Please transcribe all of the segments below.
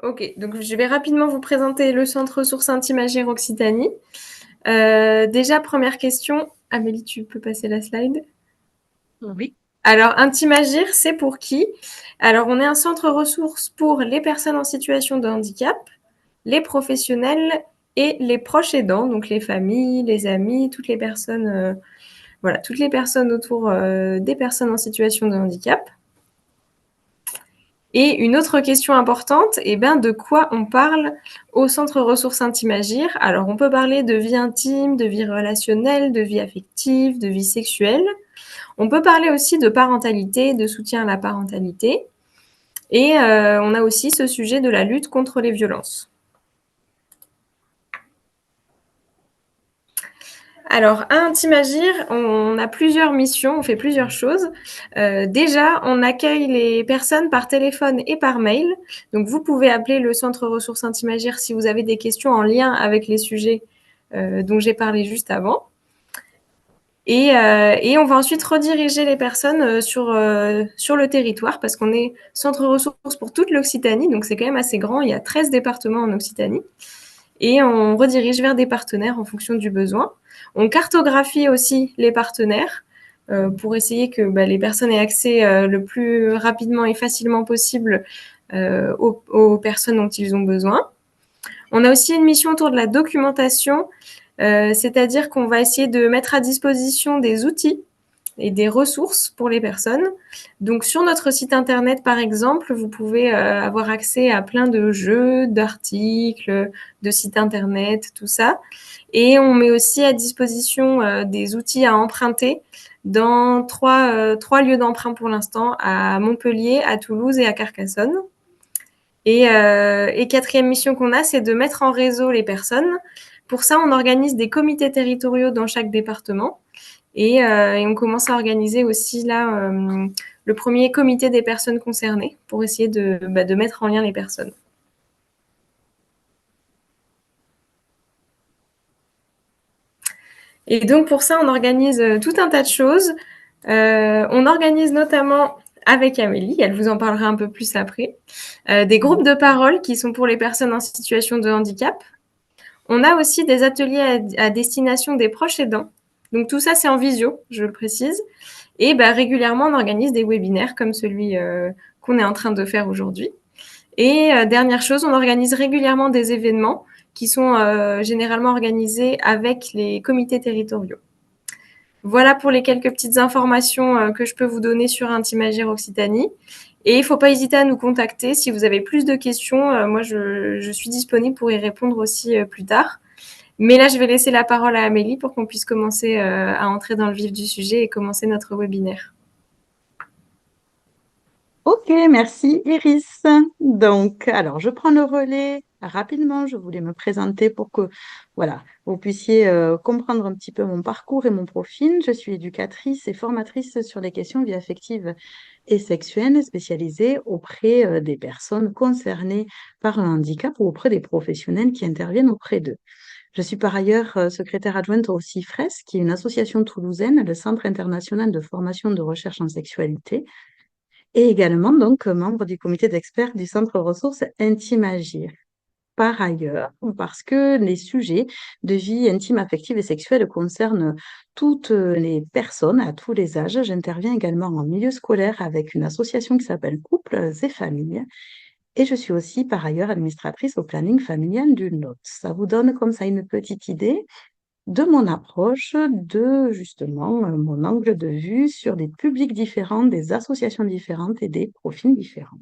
Ok, donc je vais rapidement vous présenter le Centre Ressources Intimagir Occitanie. Déjà, première question. Amélie, tu peux passer la slide. Oui. Alors, Intimagir, c'est pour qui? Alors, on est un centre ressources pour les personnes en situation de handicap, les professionnels et les proches aidants, donc les familles, les amis, toutes les personnes, voilà, toutes les personnes autour des personnes en situation de handicap. Et une autre question importante, eh ben, de quoi on parle au Centre Ressources Intimagir? Alors, on peut parler de vie intime, de vie relationnelle, de vie affective, de vie sexuelle. On peut parler aussi de parentalité, de soutien à la parentalité. Et on a aussi ce sujet de la lutte contre les violences. Alors, à Intimagir, on a plusieurs missions, on fait plusieurs choses. Déjà, on accueille les personnes par téléphone et par mail. Donc, vous pouvez appeler le Centre Ressources Intimagir si vous avez des questions en lien avec les sujets dont j'ai parlé juste avant. Et on va ensuite rediriger les personnes sur le territoire parce qu'on est centre ressources pour toute l'Occitanie, donc c'est quand même assez grand. Il y a 13 départements en Occitanie. Et on redirige vers des partenaires en fonction du besoin. On cartographie aussi les partenaires pour essayer que les personnes aient accès le plus rapidement et facilement possible aux personnes dont ils ont besoin. On a aussi une mission autour de la documentation, c'est-à-dire qu'on va essayer de mettre à disposition des outils et des ressources pour les personnes. Donc sur notre site internet, par exemple, vous pouvez avoir accès à plein de jeux, d'articles, de sites internet, tout ça. Et on met aussi à disposition des outils à emprunter dans trois lieux d'emprunt pour l'instant, à Montpellier, à Toulouse et à Carcassonne. Et quatrième mission qu'on a, c'est de mettre en réseau les personnes. Pour ça, on organise des comités territoriaux dans chaque département. Et on commence à organiser aussi là le premier comité des personnes concernées pour essayer de mettre en lien les personnes. Et donc pour ça, on organise tout un tas de choses. On organise notamment avec Amélie, elle vous en parlera un peu plus après, des groupes de parole qui sont pour les personnes en situation de handicap. On a aussi des ateliers à destination des proches aidants. Donc tout ça, c'est en visio, je le précise. Et régulièrement, on organise des webinaires comme celui qu'on est en train de faire aujourd'hui. Et dernière chose, on organise régulièrement des événements qui sont généralement organisés avec les comités territoriaux. Voilà pour les quelques petites informations que je peux vous donner sur Intimagir Occitanie. Et il ne faut pas hésiter à nous contacter si vous avez plus de questions. Moi, je suis disponible pour y répondre aussi plus tard. Mais là, je vais laisser la parole à Amélie pour qu'on puisse commencer à entrer dans le vif du sujet et commencer notre webinaire. Ok, merci Iris. Donc, alors, je prends le relais rapidement. Je voulais me présenter pour que, voilà, vous puissiez comprendre un petit peu mon parcours et mon profil. Je suis éducatrice et formatrice sur les questions de vie affective et sexuelle, spécialisée auprès des personnes concernées par un handicap ou auprès des professionnels qui interviennent auprès d'eux. Je suis par ailleurs secrétaire adjointe au CIFRES, qui est une association toulousaine, le Centre international de formation de recherche en sexualité, et également donc membre du comité d'experts du Centre ressources Intimagir. Par ailleurs, parce que les sujets de vie intime, affective et sexuelle concernent toutes les personnes à tous les âges, j'interviens également en milieu scolaire avec une association qui s'appelle Couples et Familles. Et je suis aussi par ailleurs administratrice au planning familial du Lot. Ça vous donne comme ça une petite idée de mon approche, de justement mon angle de vue sur des publics différents, des associations différentes et des profils différents.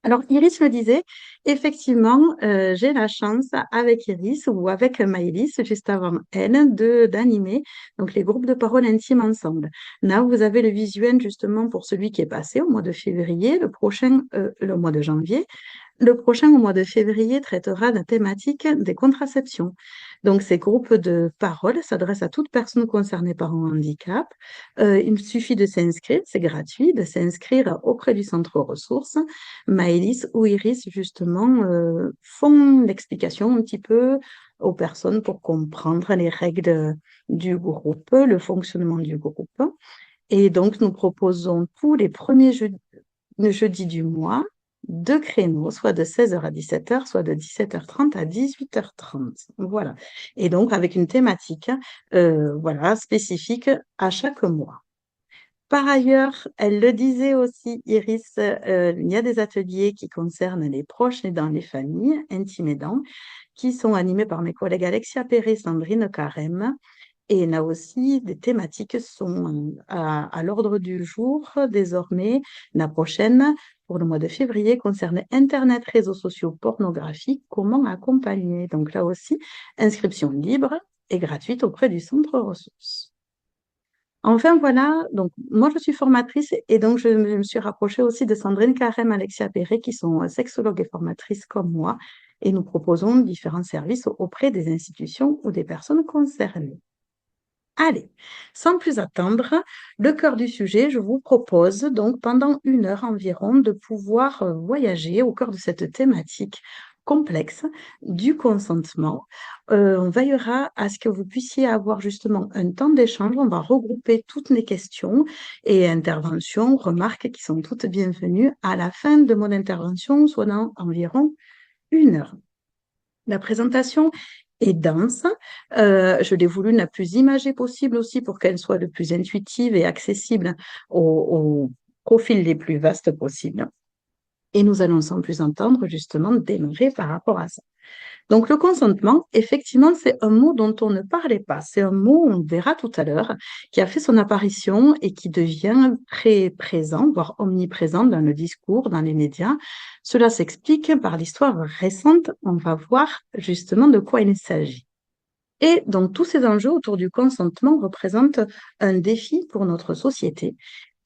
Alors, Iris le disait, effectivement, j'ai la chance avec Iris ou avec Maëlys, juste avant elle, d'animer donc les groupes de parole intimes ensemble. Là, vous avez le visuel justement pour celui qui est passé au mois de février, le prochain, le mois de janvier. Le prochain, au mois de février, traitera la thématique des contraceptions. Donc, ces groupes de parole s'adressent à toute personne concernée par un handicap. Il suffit de s'inscrire, c'est gratuit, de s'inscrire auprès du centre ressources. Maëlys ou Iris, justement, font l'explication un petit peu aux personnes pour comprendre les règles du groupe, le fonctionnement du groupe. Et donc, nous proposons tous les premiers jeudis du mois deux créneaux, soit de 16h à 17h, soit de 17h30 à 18h30. Voilà. Et donc, avec une thématique voilà, spécifique à chaque mois. Par ailleurs, elle le disait aussi, Iris, il y a des ateliers qui concernent les proches et dans les familles, intimes aidants, qui sont animés par mes collègues Alexia Perret et Sandrine Carême. Et là aussi, des thématiques sont à l'ordre du jour désormais. La prochaine, pour le mois de février, concerne Internet, réseaux sociaux, pornographie, comment accompagner. Donc là aussi, inscription libre et gratuite auprès du centre ressources. Enfin, voilà, donc moi je suis formatrice et donc je me suis rapprochée aussi de Sandrine Carême, Alexia Perret, qui sont sexologues et formatrices comme moi, et nous proposons différents services auprès des institutions ou des personnes concernées. Allez, sans plus attendre, le cœur du sujet, je vous propose donc pendant 1 heure environ de pouvoir voyager au cœur de cette thématique complexe du consentement. On veillera à ce que vous puissiez avoir justement un temps d'échange. On va regrouper toutes les questions et interventions, remarques qui sont toutes bienvenues à la fin de mon intervention, soit dans environ 1 heure. La présentation est dense. Je l'ai voulu la plus imagée possible aussi pour qu'elle soit le plus intuitive et accessible aux profils les plus vastes possibles. Et nous allons sans plus entendre justement démarrer par rapport à ça. Donc, le consentement, effectivement, c'est un mot dont on ne parlait pas. C'est un mot, on le verra tout à l'heure, qui a fait son apparition et qui devient très présent, voire omniprésent dans le discours, dans les médias. Cela s'explique par l'histoire récente. On va voir justement de quoi il s'agit. Et donc, tous ces enjeux autour du consentement représentent un défi pour notre société.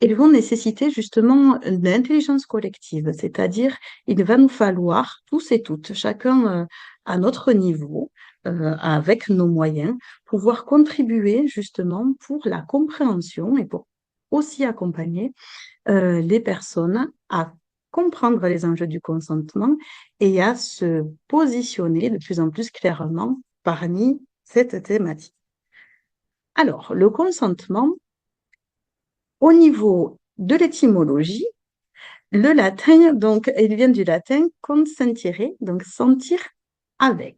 Ils vont nécessiter justement de l'intelligence collective, c'est-à-dire il va nous falloir tous et toutes, chacun à notre niveau, avec nos moyens, pouvoir contribuer justement pour la compréhension et pour aussi accompagner les personnes à comprendre les enjeux du consentement et à se positionner de plus en plus clairement parmi cette thématique. Alors, le consentement, au niveau de l'étymologie, le latin, donc, il vient du latin consentire, donc sentir avec.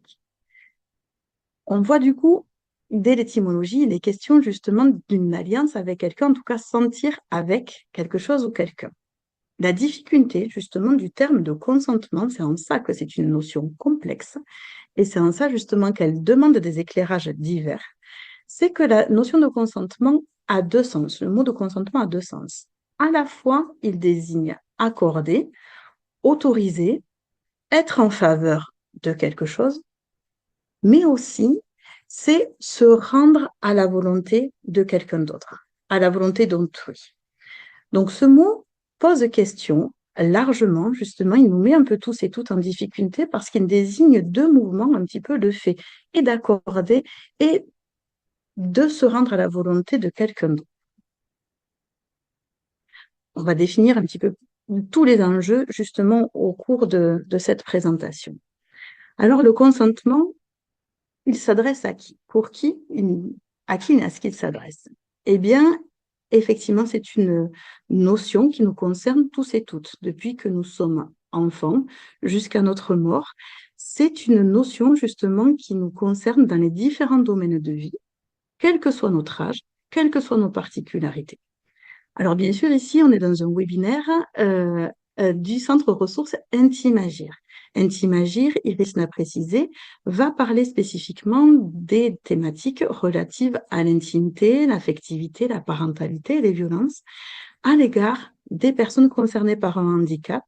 On voit du coup, dès l'étymologie, il est question justement d'une alliance avec quelqu'un, en tout cas sentir avec quelque chose ou quelqu'un. La difficulté justement du terme de consentement, c'est en ça que c'est une notion complexe et c'est en ça justement qu'elle demande des éclairages divers. C'est que la notion de consentement a deux sens. Le mot de consentement a deux sens. À la fois, il désigne accorder, autoriser, être en faveur de quelque chose, mais aussi c'est se rendre à la volonté de quelqu'un d'autre, à la volonté d'autrui. Donc ce mot pose question largement, justement, il nous met un peu tous et toutes en difficulté parce qu'il désigne deux mouvements un petit peu de fait, et d'accorder et de se rendre à la volonté de quelqu'un d'autre. On va définir un petit peu tous les enjeux justement au cours de cette présentation. Alors le consentement, il s'adresse à qui? Pour qui? À qui est-ce qu'il s'adresse? Eh bien, effectivement, c'est une notion qui nous concerne tous et toutes, depuis que nous sommes enfants jusqu'à notre mort. C'est une notion justement qui nous concerne dans les différents domaines de vie, quel que soit notre âge, quelles que soient nos particularités. Alors bien sûr, ici, on est dans un webinaire du Centre ressources Intimagir. Intimagir, Iris l'a précisé, va parler spécifiquement des thématiques relatives à l'intimité, l'affectivité, la parentalité et les violences à l'égard des personnes concernées par un handicap,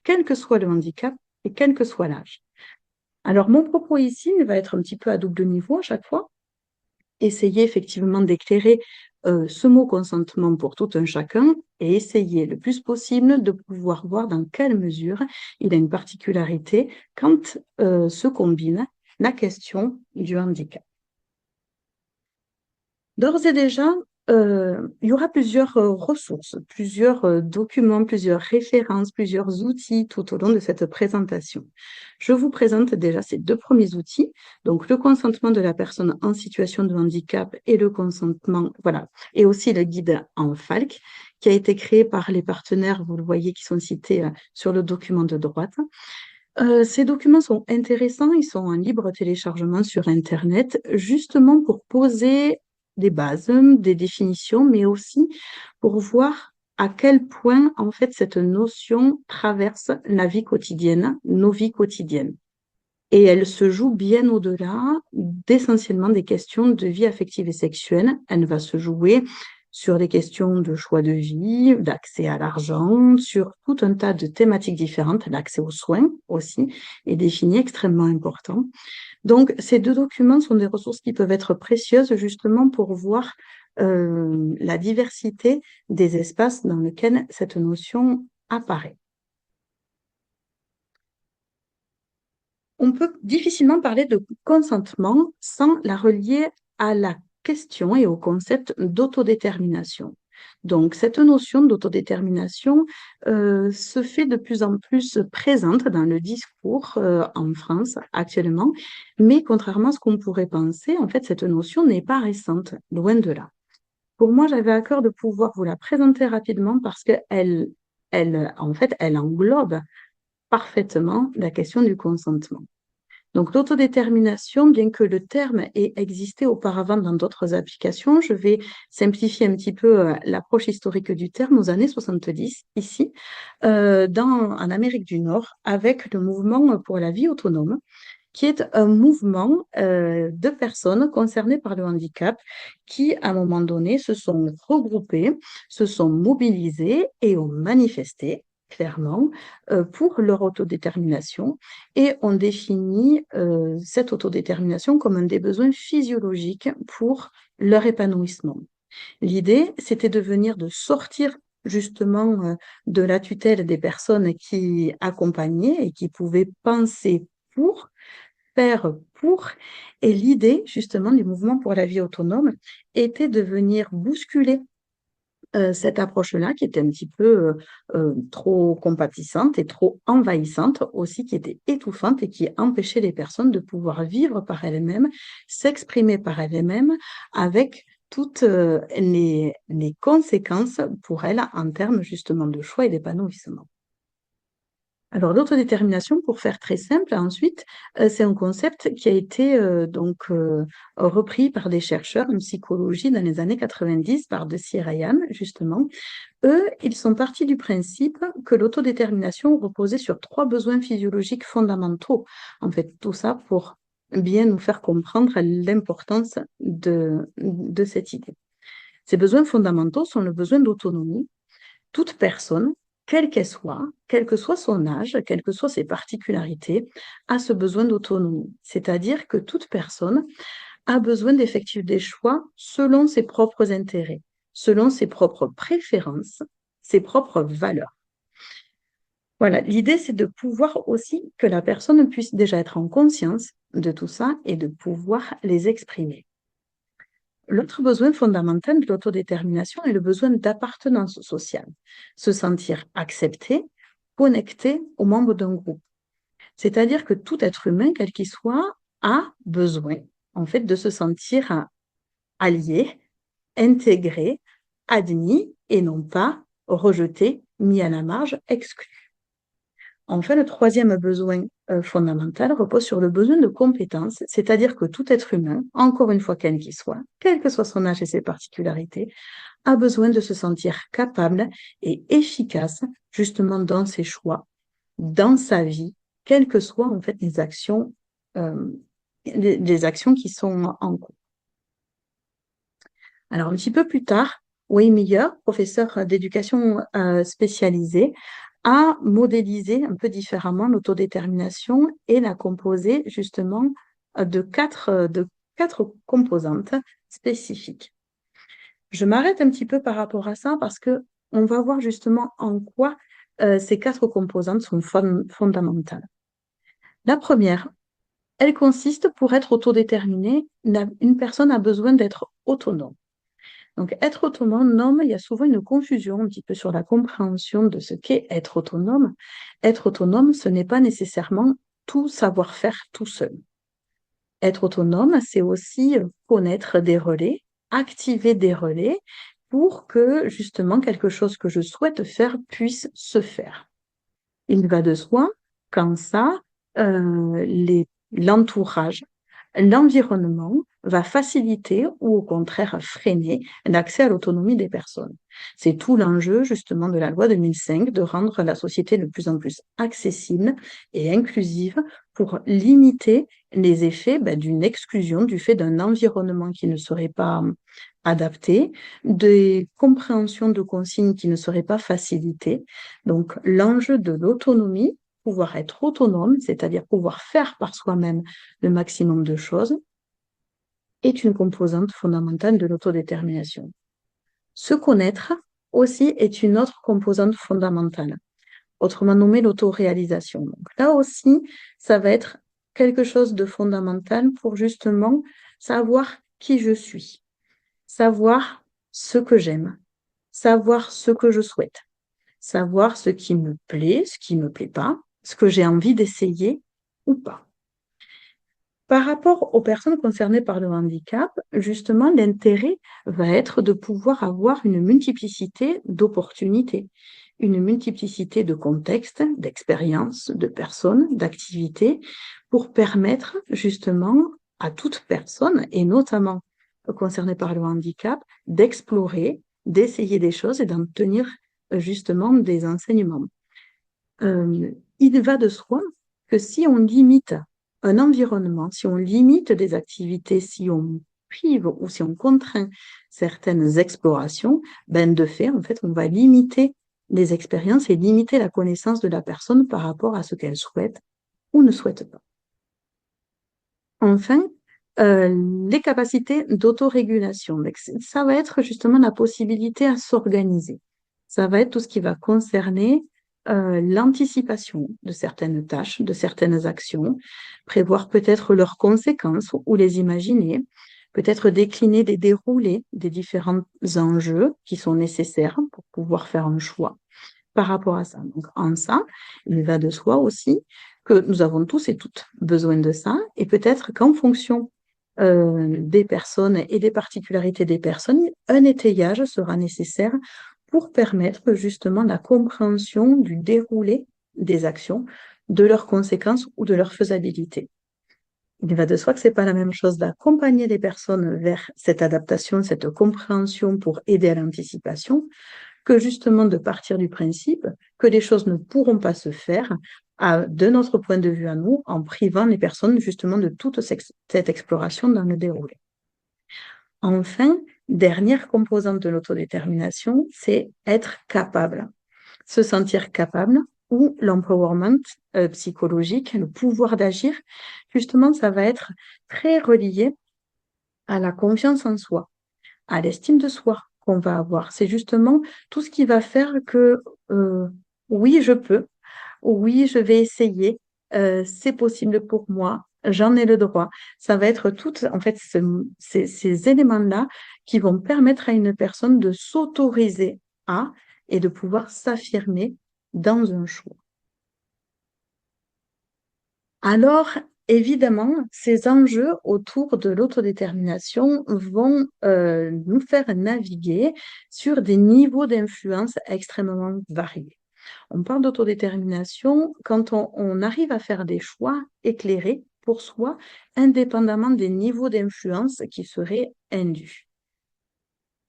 quel que soit le handicap et quel que soit l'âge. Alors mon propos ici va être un petit peu à double niveau à chaque fois. Essayer effectivement d'éclairer ce mot consentement pour tout un chacun et essayer le plus possible de pouvoir voir dans quelle mesure il a une particularité quand se combine la question du handicap. D'ores et déjà, il y aura plusieurs ressources, plusieurs documents, plusieurs références, plusieurs outils tout au long de cette présentation. Je vous présente déjà ces deux premiers outils, donc le consentement de la personne en situation de handicap et le consentement, voilà, et aussi le guide en FALC qui a été créé par les partenaires, vous le voyez, qui sont cités sur le document de droite. Ces documents sont intéressants, ils sont en libre téléchargement sur Internet, justement pour poser des bases, des définitions, mais aussi pour voir à quel point, en fait, cette notion traverse la vie quotidienne, nos vies quotidiennes. Et elle se joue bien au-delà d'essentiellement des questions de vie affective et sexuelle. Elle va se jouer sur des questions de choix de vie, d'accès à l'argent, sur tout un tas de thématiques différentes. L'accès aux soins aussi est défini, extrêmement important. Donc, ces deux documents sont des ressources qui peuvent être précieuses justement pour voir la diversité des espaces dans lesquels cette notion apparaît. On peut difficilement parler de consentement sans la relier à la question et au concept d'autodétermination. Donc, cette notion d'autodétermination se fait de plus en plus présente dans le discours en France actuellement, mais contrairement à ce qu'on pourrait penser, en fait, cette notion n'est pas récente, loin de là. Pour moi, j'avais à cœur de pouvoir vous la présenter rapidement parce qu'elle, en fait, elle englobe parfaitement la question du consentement. Donc, l'autodétermination, bien que le terme ait existé auparavant dans d'autres applications, je vais simplifier un petit peu l'approche historique du terme aux années 70, ici, en Amérique du Nord, avec le mouvement pour la vie autonome, qui est un mouvement de personnes concernées par le handicap qui, à un moment donné, se sont regroupées, se sont mobilisées et ont manifesté clairement pour leur autodétermination et ont défini cette autodétermination comme un des besoins physiologiques pour leur épanouissement. L'idée, c'était de sortir justement de la tutelle des personnes qui accompagnaient et qui pouvaient penser pour, faire pour. Et l'idée, justement, du mouvement pour la vie autonome était de venir bousculer cette approche-là, qui était un petit peu trop compatissante et trop envahissante aussi, qui était étouffante et qui empêchait les personnes de pouvoir vivre par elles-mêmes, s'exprimer par elles-mêmes avec toutes les conséquences pour elles en termes justement de choix et d'épanouissement. Alors, l'autodétermination, pour faire très simple, ensuite, c'est un concept qui a été repris par des chercheurs en psychologie dans les années 90 par Deci et Ryan, justement. Eux, ils sont partis du principe que l'autodétermination reposait sur trois besoins physiologiques fondamentaux. En fait, tout ça pour bien nous faire comprendre l'importance de cette idée. Ces besoins fondamentaux sont le besoin d'autonomie. Toute personne, quelle qu'elle soit, quel que soit son âge, quelles que soient ses particularités, a ce besoin d'autonomie. C'est-à-dire que toute personne a besoin d'effectuer des choix selon ses propres intérêts, selon ses propres préférences, ses propres valeurs. Voilà, l'idée, c'est de pouvoir aussi que la personne puisse déjà être en conscience de tout ça et de pouvoir les exprimer. L'autre besoin fondamental de l'autodétermination est le besoin d'appartenance sociale, se sentir accepté, connecté aux membres d'un groupe. C'est-à-dire que tout être humain, quel qu'il soit, a besoin en fait de se sentir allié, intégré, admis et non pas rejeté, mis à la marge, exclu. Enfin, le troisième besoin fondamental repose sur le besoin de compétence, c'est-à-dire que tout être humain, encore une fois quel qu'il soit, quel que soit son âge et ses particularités, a besoin de se sentir capable et efficace justement dans ses choix, dans sa vie, quelles que soient en fait les actions qui sont en cours. Alors, un petit peu plus tard, Wayne Meyer, professeur d'éducation spécialisée, a modélisé un peu différemment l'autodétermination et l'a composée justement de quatre composantes spécifiques. Je m'arrête un petit peu par rapport à ça parce que on va voir justement en quoi ces quatre composantes sont fondamentales. La première, elle consiste pour être autodéterminée, une personne a besoin d'être autonome. Donc, être autonome, il y a souvent une confusion un petit peu sur la compréhension de ce qu'est être autonome. Être autonome, ce n'est pas nécessairement tout savoir faire tout seul. Être autonome, c'est aussi connaître des relais, activer des relais pour que justement quelque chose que je souhaite faire puisse se faire. Il va de soi qu'en ça, l'entourage, l'environnement va faciliter ou au contraire freiner l'accès à l'autonomie des personnes. C'est tout l'enjeu justement de la loi 2005 de rendre la société de plus en plus accessible et inclusive pour limiter les effets d'une exclusion, du fait d'un environnement qui ne serait pas adapté, des compréhensions de consignes qui ne seraient pas facilitées. Donc l'enjeu de l'autonomie, pouvoir être autonome, c'est-à-dire pouvoir faire par soi-même le maximum de choses, est une composante fondamentale de l'autodétermination. Se connaître aussi est une autre composante fondamentale, autrement nommée l'autoréalisation. Donc là aussi, ça va être quelque chose de fondamental pour justement savoir qui je suis, savoir ce que j'aime, savoir ce que je souhaite, savoir ce qui me plaît, ce qui ne me plaît pas, ce que j'ai envie d'essayer ou pas. Par rapport aux personnes concernées par le handicap, justement, l'intérêt va être de pouvoir avoir une multiplicité d'opportunités, une multiplicité de contextes, d'expériences, de personnes, d'activités, pour permettre justement à toute personne, et notamment concernée par le handicap, d'explorer, d'essayer des choses et d'en tenir justement des enseignements. Il va de soi que si on limite un environnement, si on limite des activités, si on prive ou si on contraint certaines explorations, de fait, en fait, on va limiter les expériences et limiter la connaissance de la personne par rapport à ce qu'elle souhaite ou ne souhaite pas. Enfin, les capacités d'autorégulation. Ça va être justement la possibilité à s'organiser. Ça va être tout ce qui va concerner l'anticipation de certaines tâches, de certaines actions, prévoir peut-être leurs conséquences ou les imaginer, peut-être décliner des déroulés des différents enjeux qui sont nécessaires pour pouvoir faire un choix par rapport à ça. Donc, en ça, il va de soi aussi que nous avons tous et toutes besoin de ça, et peut-être qu'en fonction des personnes et des particularités des personnes, un étayage sera nécessaire pour permettre justement la compréhension du déroulé des actions, de leurs conséquences ou de leur faisabilité. Il va de soi que ce n'est pas la même chose d'accompagner les personnes vers cette adaptation, cette compréhension pour aider à l'anticipation, que justement de partir du principe que les choses ne pourront pas se faire de notre point de vue à nous, en privant les personnes justement de toute cette exploration dans le déroulé. Enfin, dernière composante de l'autodétermination, c'est être capable, se sentir capable, ou l'empowerment psychologique, le pouvoir d'agir. Justement, ça va être très relié à la confiance en soi, à l'estime de soi qu'on va avoir. C'est justement tout ce qui va faire que oui, je peux, oui, je vais essayer, c'est possible pour moi, j'en ai le droit. Ça va être tout, en fait, ces éléments-là qui vont permettre à une personne de s'autoriser à et de pouvoir s'affirmer dans un choix. Alors, évidemment, ces enjeux autour de l'autodétermination vont nous faire naviguer sur des niveaux d'influence extrêmement variés. On parle d'autodétermination quand on arrive à faire des choix éclairés pour soi, indépendamment des niveaux d'influence qui seraient indus.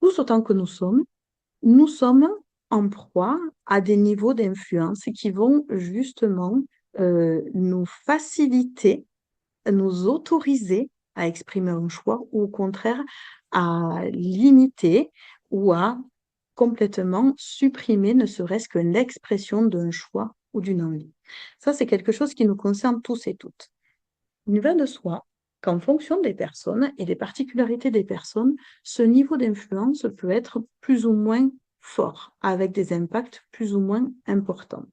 Tous autant que nous sommes en proie à des niveaux d'influence qui vont justement nous faciliter, nous autoriser à exprimer un choix ou au contraire à limiter ou à complètement supprimer ne serait-ce que l'expression d'un choix ou d'une envie. Ça, c'est quelque chose qui nous concerne tous et toutes. Il va de soi qu'en fonction des personnes et des particularités des personnes, ce niveau d'influence peut être plus ou moins fort, avec des impacts plus ou moins importants.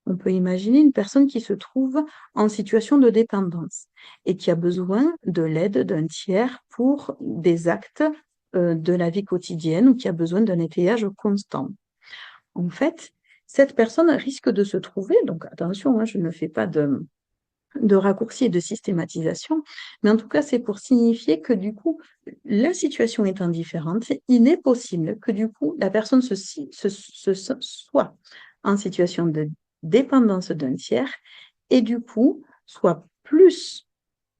On peut imaginer une personne qui se trouve en situation de dépendance et qui a besoin de l'aide d'un tiers pour des actes de la vie quotidienne ou qui a besoin d'un étayage constant. En fait, cette personne risque de se trouver, donc attention, hein, je ne fais pas de raccourci et de systématisation, mais en tout cas, c'est pour signifier que du coup, la situation étant différente, il est possible que du coup, la personne soit en situation de dépendance d'un tiers et du coup, soit plus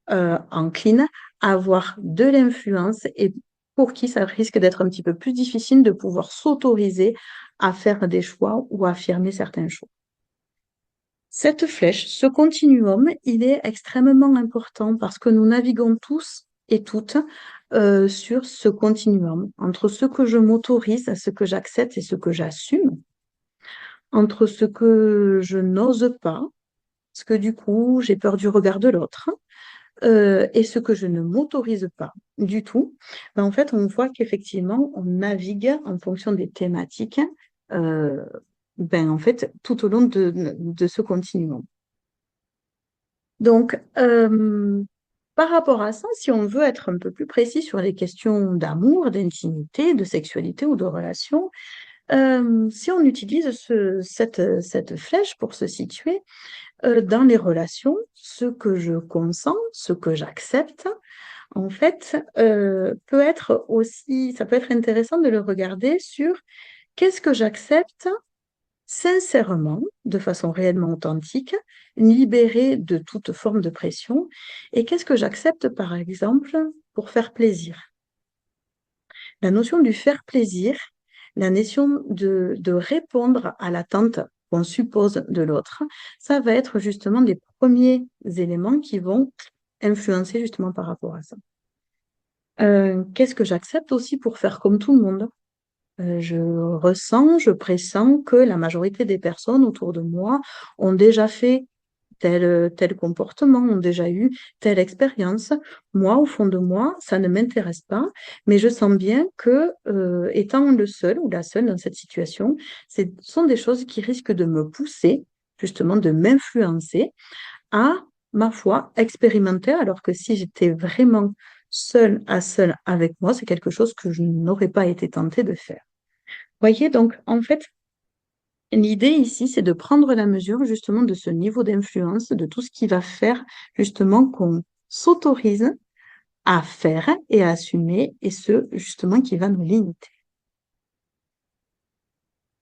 encline à avoir de l'influence et pour qui ça risque d'être un petit peu plus difficile de pouvoir s'autoriser à faire des choix ou à affirmer certains choix. Cette flèche, ce continuum, il est extrêmement important parce que nous naviguons tous et toutes sur ce continuum, entre ce que je m'autorise, ce que j'accepte et ce que j'assume, entre ce que je n'ose pas, parce que du coup, j'ai peur du regard de l'autre, et ce que je ne m'autorise pas du tout, ben, en fait, on voit qu'effectivement, on navigue en fonction des thématiques, euh, ben, en fait, tout au long de ce continuum. Donc, par rapport à ça, si on veut être un peu plus précis sur les questions d'amour, d'intimité, de sexualité ou de relation, si on utilise cette flèche pour se situer dans les relations, ce que je consens, ce que j'accepte, en fait, ça peut être intéressant de le regarder sur qu'est-ce que j'accepte sincèrement, de façon réellement authentique, libérée de toute forme de pression. Et qu'est-ce que j'accepte, par exemple, pour faire plaisir? La notion du faire plaisir, la notion de répondre à l'attente qu'on suppose de l'autre, ça va être justement des premiers éléments qui vont influencer justement par rapport à ça. Qu'est-ce que j'accepte aussi pour faire comme tout le monde? Je ressens, je pressens que la majorité des personnes autour de moi ont déjà fait tel comportement, ont déjà eu telle expérience. Moi, au fond de moi, ça ne m'intéresse pas, mais je sens bien que, étant le seul ou la seule dans cette situation, ce sont des choses qui risquent de me pousser, justement, de m'influencer à, ma foi, expérimenter, alors que si j'étais vraiment seule à seule avec moi, c'est quelque chose que je n'aurais pas été tentée de faire. Voyez, donc en fait, l'idée ici, c'est de prendre la mesure justement de ce niveau d'influence, de tout ce qui va faire justement qu'on s'autorise à faire et à assumer, et ce, justement, qui va nous limiter.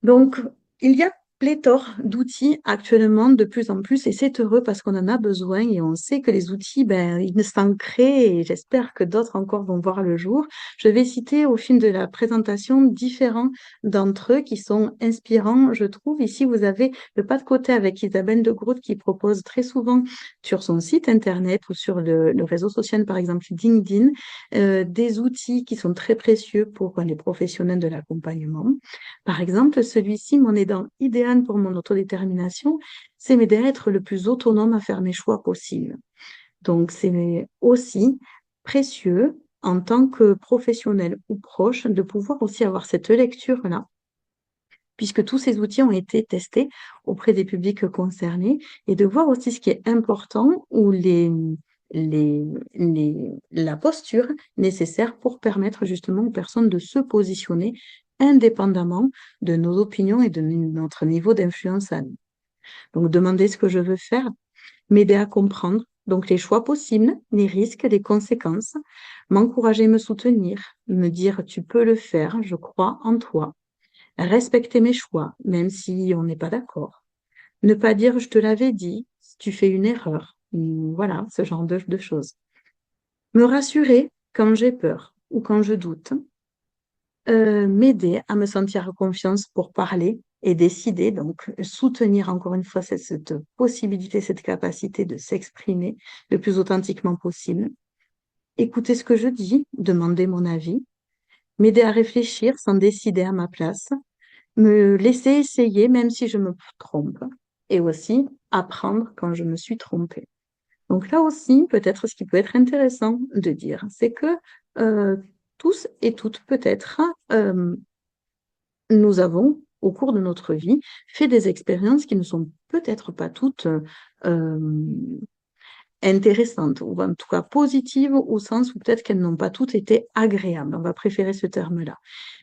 Donc, il y a pléthore d'outils actuellement de plus en plus et c'est heureux parce qu'on en a besoin et on sait que les outils, ben, ils s'en créent et j'espère que d'autres encore vont voir le jour. Je vais citer au fil de la présentation différents d'entre eux qui sont inspirants, je trouve. Ici, vous avez le pas de côté avec Isabelle de Groot qui propose très souvent sur son site internet ou sur le réseau social, par exemple LinkedIn, des outils qui sont très précieux pour les professionnels de l'accompagnement. Par exemple, celui-ci, mon aidant idéal pour mon autodétermination, c'est m'aider à être le plus autonome à faire mes choix possibles. Donc, c'est aussi précieux en tant que professionnel ou proche de pouvoir aussi avoir cette lecture-là, puisque tous ces outils ont été testés auprès des publics concernés, et de voir aussi ce qui est important ou la posture nécessaire pour permettre justement aux personnes de se positionner indépendamment de nos opinions et de notre niveau d'influence à nous. Donc, demander ce que je veux faire, m'aider à comprendre donc les choix possibles, les risques, les conséquences, m'encourager, me soutenir, me dire tu peux le faire, je crois en toi, respecter mes choix, même si on n'est pas d'accord, ne pas dire je te l'avais dit, si tu fais une erreur, voilà, ce genre de choses. Me rassurer quand j'ai peur ou quand je doute, m'aider à me sentir en confiance pour parler et décider, donc soutenir encore une fois cette possibilité, cette capacité de s'exprimer le plus authentiquement possible, écouter ce que je dis, demander mon avis, m'aider à réfléchir sans décider à ma place, me laisser essayer même si je me trompe, et aussi apprendre quand je me suis trompée. Donc là aussi, peut-être ce qui peut être intéressant de dire, c'est que euh, tous et toutes, peut-être, nous avons, au cours de notre vie, fait des expériences qui ne sont peut-être pas toutes intéressantes, ou en tout cas positives, au sens où peut-être qu'elles n'ont pas toutes été agréables. On va préférer ce terme-là.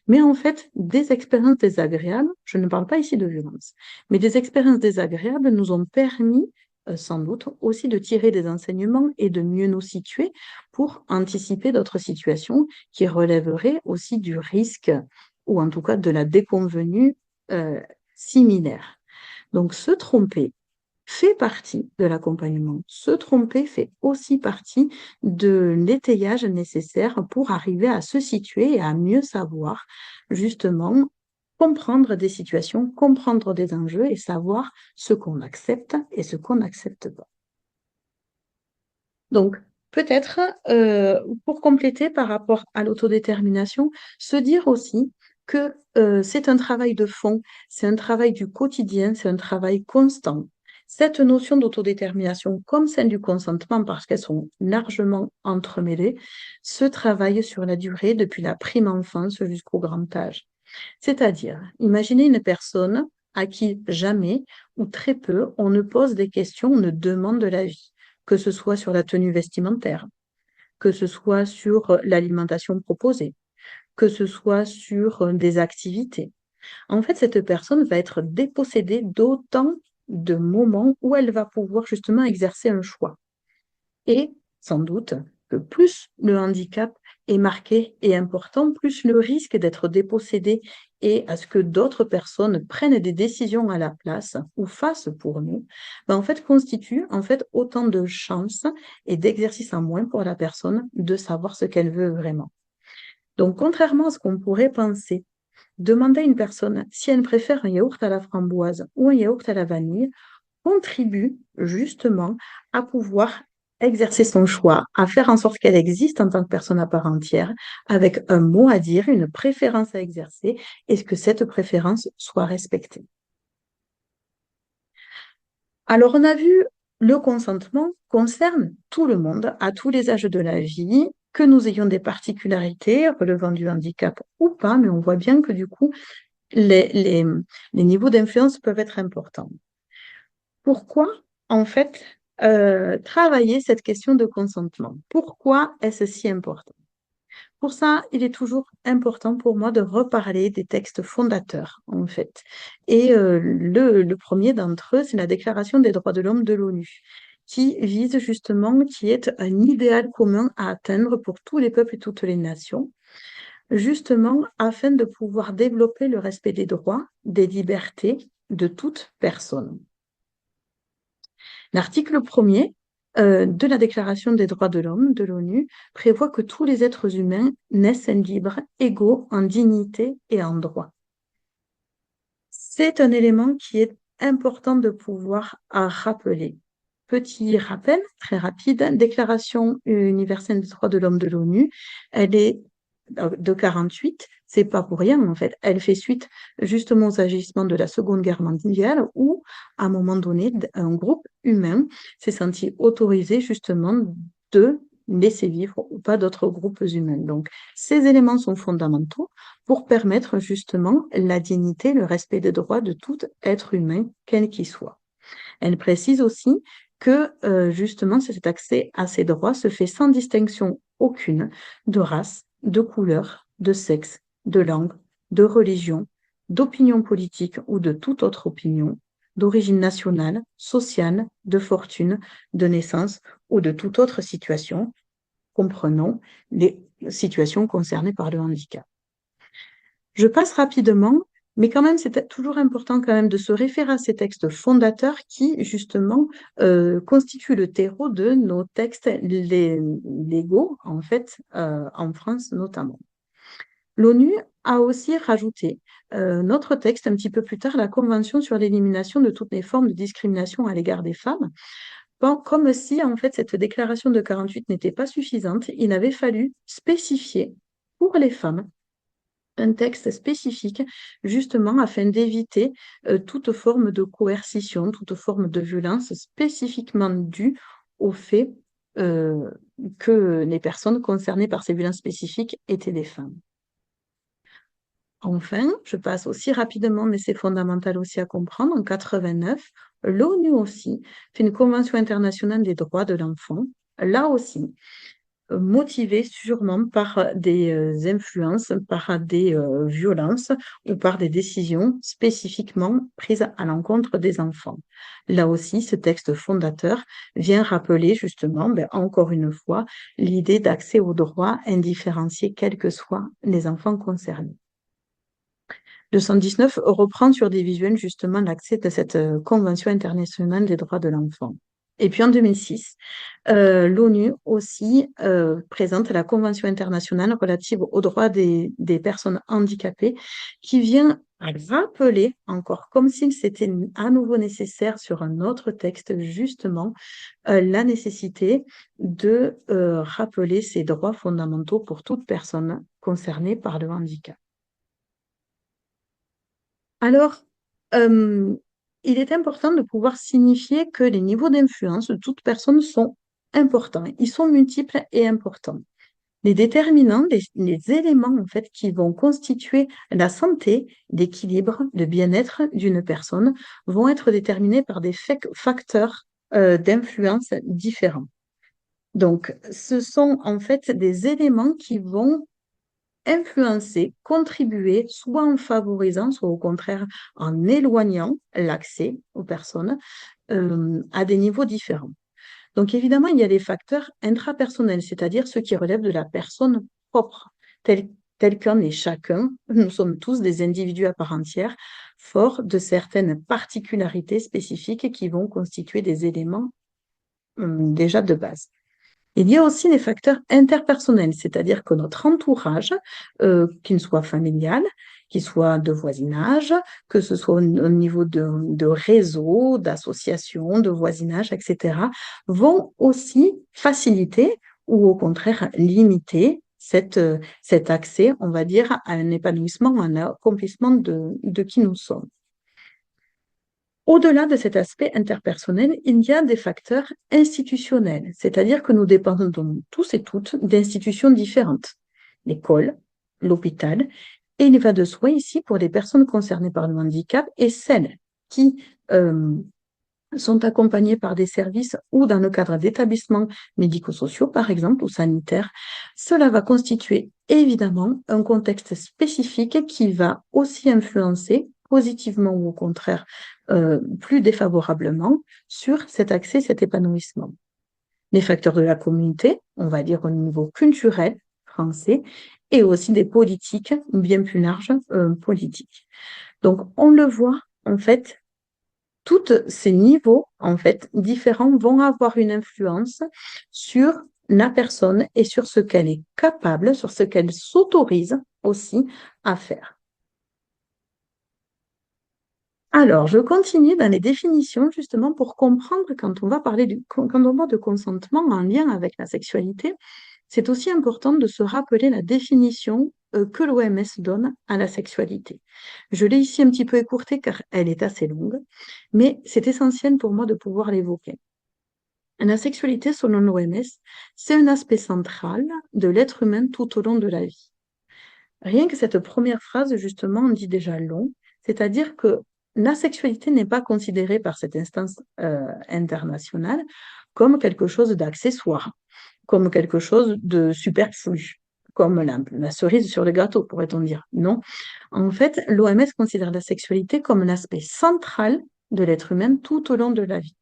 Mais en fait, des expériences désagréables, je ne parle pas ici de violence, mais des expériences désagréables nous ont permis, sans doute, aussi de tirer des enseignements et de mieux nous situer pour anticiper d'autres situations qui relèveraient aussi du risque ou en tout cas de la déconvenue euh, similaire. Donc, se tromper fait partie de l'accompagnement. Se tromper fait aussi partie de l'étayage nécessaire pour arriver à se situer et à mieux savoir justement comprendre des situations, comprendre des enjeux et savoir ce qu'on accepte et ce qu'on n'accepte pas. Donc, peut-être, pour compléter par rapport à l'autodétermination, se dire aussi que c'est un travail de fond, c'est un travail du quotidien, c'est un travail constant. Cette notion d'autodétermination, comme celle du consentement, parce qu'elles sont largement entremêlées, se travaille sur la durée depuis la prime enfance jusqu'au grand âge. C'est-à-dire, imaginez une personne à qui jamais ou très peu on ne pose des questions, on ne demande de l'avis, que ce soit sur la tenue vestimentaire, que ce soit sur l'alimentation proposée, que ce soit sur des activités. En fait, cette personne va être dépossédée d'autant de moments où elle va pouvoir justement exercer un choix. Et sans doute que plus le handicap est marqué et important, plus le risque d'être dépossédé et à ce que d'autres personnes prennent des décisions à la place ou fassent pour nous, ben en fait constitue en fait autant de chances et d'exercices en moins pour la personne de savoir ce qu'elle veut vraiment. Donc, contrairement à ce qu'on pourrait penser, demander à une personne si elle préfère un yaourt à la framboise ou un yaourt à la vanille contribue justement à pouvoir exercer son choix, à faire en sorte qu'elle existe en tant que personne à part entière, avec un mot à dire, une préférence à exercer, et que cette préférence soit respectée. Alors, on a vu, le consentement concerne tout le monde, à tous les âges de la vie, que nous ayons des particularités relevant du handicap ou pas, mais on voit bien que du coup, les niveaux d'influence peuvent être importants. Pourquoi, en fait, travailler cette question de consentement? Pourquoi est-ce si important? Pour ça, il est toujours important pour moi de reparler des textes fondateurs, en fait. Et le premier d'entre eux, c'est la Déclaration des droits de l'homme de l'ONU, qui vise justement, qui est un idéal commun à atteindre pour tous les peuples et toutes les nations, justement afin de pouvoir développer le respect des droits, des libertés de toute personne. L'article 1er de la Déclaration des droits de l'homme de l'ONU prévoit que tous les êtres humains naissent libres, égaux en dignité et en droit. C'est un élément qui est important de pouvoir rappeler. Petit rappel, très rapide, Déclaration universelle des droits de l'homme de l'ONU, elle est de 48, c'est pas pour rien en fait. Elle fait suite justement aux agissements de la Seconde Guerre mondiale où, à un moment donné, un groupe humain s'est senti autorisé justement de laisser vivre ou pas d'autres groupes humains. Donc, ces éléments sont fondamentaux pour permettre justement la dignité, le respect des droits de tout être humain, quel qu'il soit. Elle précise aussi que justement cet accès à ces droits se fait sans distinction aucune de race, de couleur, de sexe, de langue, de religion, d'opinion politique ou de toute autre opinion, d'origine nationale, sociale, de fortune, de naissance ou de toute autre situation, comprenons les situations concernées par le handicap. Je passe rapidement, mais quand même, c'est toujours important quand même de se référer à ces textes fondateurs qui, justement, constituent le terreau de nos textes légaux, en fait, en France notamment. L'ONU a aussi rajouté notre texte un petit peu plus tard, la Convention sur l'élimination de toutes les formes de discrimination à l'égard des femmes. Bon, comme si, en fait, cette déclaration de 48 n'était pas suffisante, il avait fallu spécifier pour les femmes un texte spécifique, justement afin d'éviter toute forme de coercition, toute forme de violence spécifiquement due au fait que les personnes concernées par ces violences spécifiques étaient des femmes. Enfin, je passe aussi rapidement, mais c'est fondamental aussi à comprendre, en 89, l'ONU aussi fait une Convention internationale des droits de l'enfant, là aussi, motivée sûrement par des influences, par des violences ou par des décisions spécifiquement prises à l'encontre des enfants. Là aussi, ce texte fondateur vient rappeler justement, encore une fois, l'idée d'accès aux droits indifférenciés, quels que soient les enfants concernés. 219 reprend sur des visuels justement l'accès de cette Convention internationale des droits de l'enfant. Et puis en 2006, l'ONU aussi présente la Convention internationale relative aux droits des personnes handicapées qui vient rappeler encore, comme si c'était à nouveau nécessaire sur un autre texte, justement, la nécessité de rappeler ces droits fondamentaux pour toute personne concernée par le handicap. Alors, euh, il est important de pouvoir signifier que les niveaux d'influence de toute personne sont importants. Ils sont multiples et importants. Les déterminants, les éléments en fait qui vont constituer la santé, l'équilibre, le bien-être d'une personne vont être déterminés par des facteurs d'influence différents. Donc, ce sont en fait des éléments qui vont influencer, contribuer, soit en favorisant, soit au contraire en éloignant l'accès aux personnes à des niveaux différents. Donc évidemment, il y a des facteurs intrapersonnels, c'est-à-dire ceux qui relèvent de la personne propre, tel qu'en est chacun. Nous sommes tous des individus à part entière, forts de certaines particularités spécifiques qui vont constituer des éléments déjà de base. Il y a aussi des facteurs interpersonnels, c'est-à-dire que notre entourage, qu'il soit familial, qu'il soit de voisinage, que ce soit au niveau de réseau, d'associations, de voisinage, etc., vont aussi faciliter ou au contraire limiter cet accès, on va dire, à un épanouissement, à un accomplissement de qui nous sommes. Au-delà de cet aspect interpersonnel, il y a des facteurs institutionnels, c'est-à-dire que nous dépendons tous et toutes d'institutions différentes. L'école, l'hôpital, et il va de soi ici pour les personnes concernées par le handicap et celles qui sont accompagnées par des services ou dans le cadre d'établissements médico-sociaux, par exemple, ou sanitaires. Cela va constituer évidemment un contexte spécifique qui va aussi influencer positivement ou au contraire plus défavorablement sur cet accès, cet épanouissement. Les facteurs de la communauté, on va dire au niveau culturel français, et aussi des politiques bien plus larges politiques. Donc on le voit en fait, tous ces niveaux en fait différents vont avoir une influence sur la personne et sur ce qu'elle est capable, sur ce qu'elle s'autorise aussi à faire. Alors, je continue dans les définitions justement pour comprendre quand on va parler quand on parle de consentement en lien avec la sexualité, c'est aussi important de se rappeler la définition que l'OMS donne à la sexualité. Je l'ai ici un petit peu écourtée car elle est assez longue, mais c'est essentiel pour moi de pouvoir l'évoquer. La sexualité, selon l'OMS, c'est un aspect central de l'être humain tout au long de la vie. Rien que cette première phrase, justement, dit déjà long, c'est-à-dire que la sexualité n'est pas considérée par cette instance internationale comme quelque chose d'accessoire, comme quelque chose de superflu, comme la cerise sur le gâteau, pourrait-on dire. Non. En fait, l'OMS considère la sexualité comme l'aspect central de l'être humain tout au long de la vie,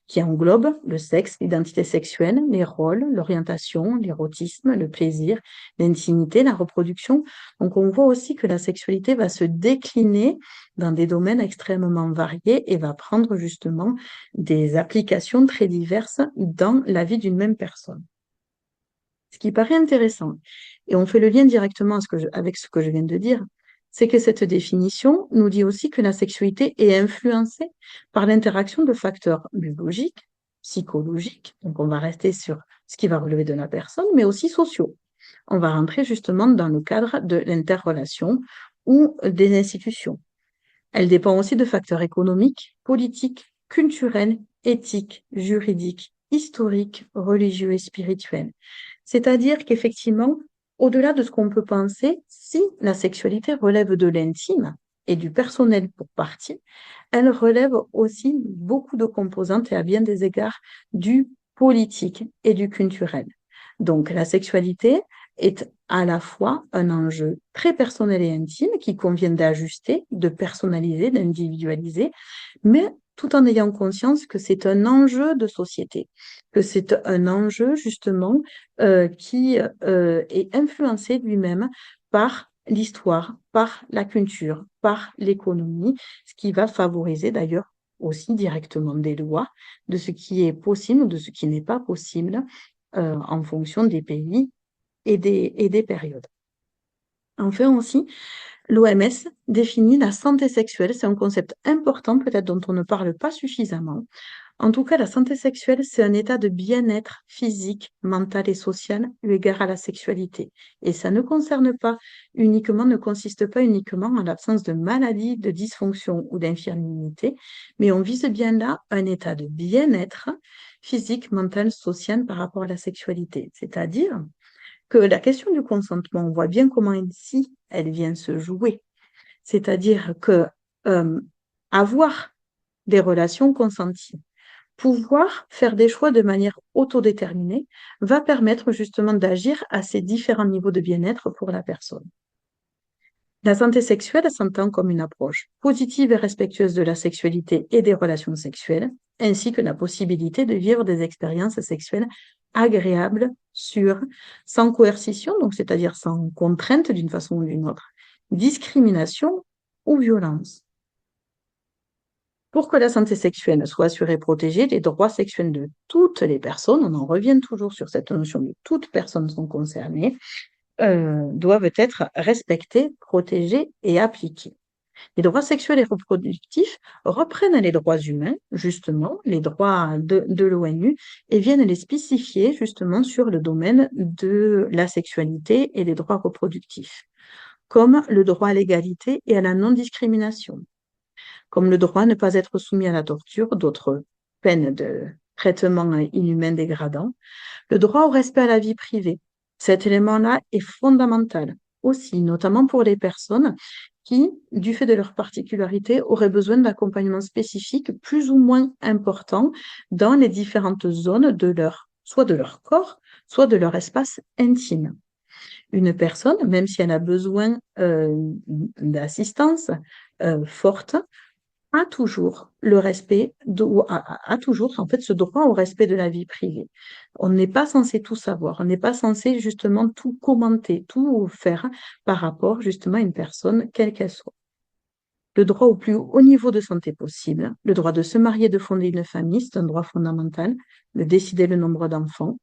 qui englobe le sexe, l'identité sexuelle, les rôles, l'orientation, l'érotisme, le plaisir, l'intimité, la reproduction. Donc on voit aussi que la sexualité va se décliner dans des domaines extrêmement variés et va prendre justement des applications très diverses dans la vie d'une même personne. Ce qui paraît intéressant, et on fait le lien directement avec ce que je viens de dire, c'est que cette définition nous dit aussi que la sexualité est influencée par l'interaction de facteurs biologiques, psychologiques, donc on va rester sur ce qui va relever de la personne, mais aussi sociaux. On va rentrer justement dans le cadre de l'interrelation ou des institutions. Elle dépend aussi de facteurs économiques, politiques, culturels, éthiques, juridiques, historiques, religieux et spirituels. C'est-à-dire qu'effectivement, Au-delà de ce qu'on peut penser, si la sexualité relève de l'intime et du personnel pour partie, elle relève aussi beaucoup de composantes et à bien des égards du politique et du culturel. Donc la sexualité est à la fois un enjeu très personnel et intime qu'il convient d'ajuster, de personnaliser, d'individualiser, mais tout en ayant conscience que c'est un enjeu de société, que c'est un enjeu justement qui est influencé lui-même par l'histoire, par la culture, par l'économie, ce qui va favoriser d'ailleurs aussi directement des lois de ce qui est possible ou de ce qui n'est pas possible en fonction des pays et des périodes. Enfin aussi, l'OMS définit la santé sexuelle, c'est un concept important peut-être dont on ne parle pas suffisamment. En tout cas, la santé sexuelle, c'est un état de bien-être physique, mental et social eu égard à la sexualité. Et ça ne concerne pas uniquement, ne consiste pas uniquement en l'absence de maladie, de dysfonction ou d'infirmité, mais on vise bien là un état de bien-être physique, mental, social par rapport à la sexualité. C'est-à-dire que la question du consentement, on voit bien comment ici elle vient se jouer. C'est-à-dire que euh, avoir des relations consenties, pouvoir faire des choix de manière autodéterminée va permettre justement d'agir à ces différents niveaux de bien-être pour la personne. La santé sexuelle s'entend comme une approche positive et respectueuse de la sexualité et des relations sexuelles, ainsi que la possibilité de vivre des expériences sexuelles agréables, sûres, sans coercition, donc c'est-à-dire sans contrainte d'une façon ou d'une autre, discrimination ou violence. Pour que la santé sexuelle soit assurée et protégée, les droits sexuels de toutes les personnes, on en revient toujours sur cette notion de toutes personnes sont concernées, doivent être respectés, protégés et appliqués. Les droits sexuels et reproductifs reprennent les droits humains, justement, les droits de l'ONU, et viennent les spécifier justement sur le domaine de la sexualité et des droits reproductifs, comme le droit à l'égalité et à la non-discrimination, comme le droit à ne pas être soumis à la torture, d'autres peines de traitement inhumain dégradant, le droit au respect à la vie privée. Cet élément-là est fondamental aussi, notamment pour les personnes qui, du fait de leur particularité, auraient besoin d'accompagnement spécifique plus ou moins important dans les différentes zones de soit de leur corps, soit de leur espace intime. Une personne, même si elle a besoin d'assistance forte, a toujours le respect, a toujours en fait ce droit au respect de la vie privée. On n'est pas censé tout savoir, on n'est pas censé justement tout commenter, tout faire par rapport justement à une personne, quelle qu'elle soit. Le droit au plus haut niveau de santé possible, le droit de se marier, de fonder une famille, c'est un droit fondamental, de décider le nombre d'enfants,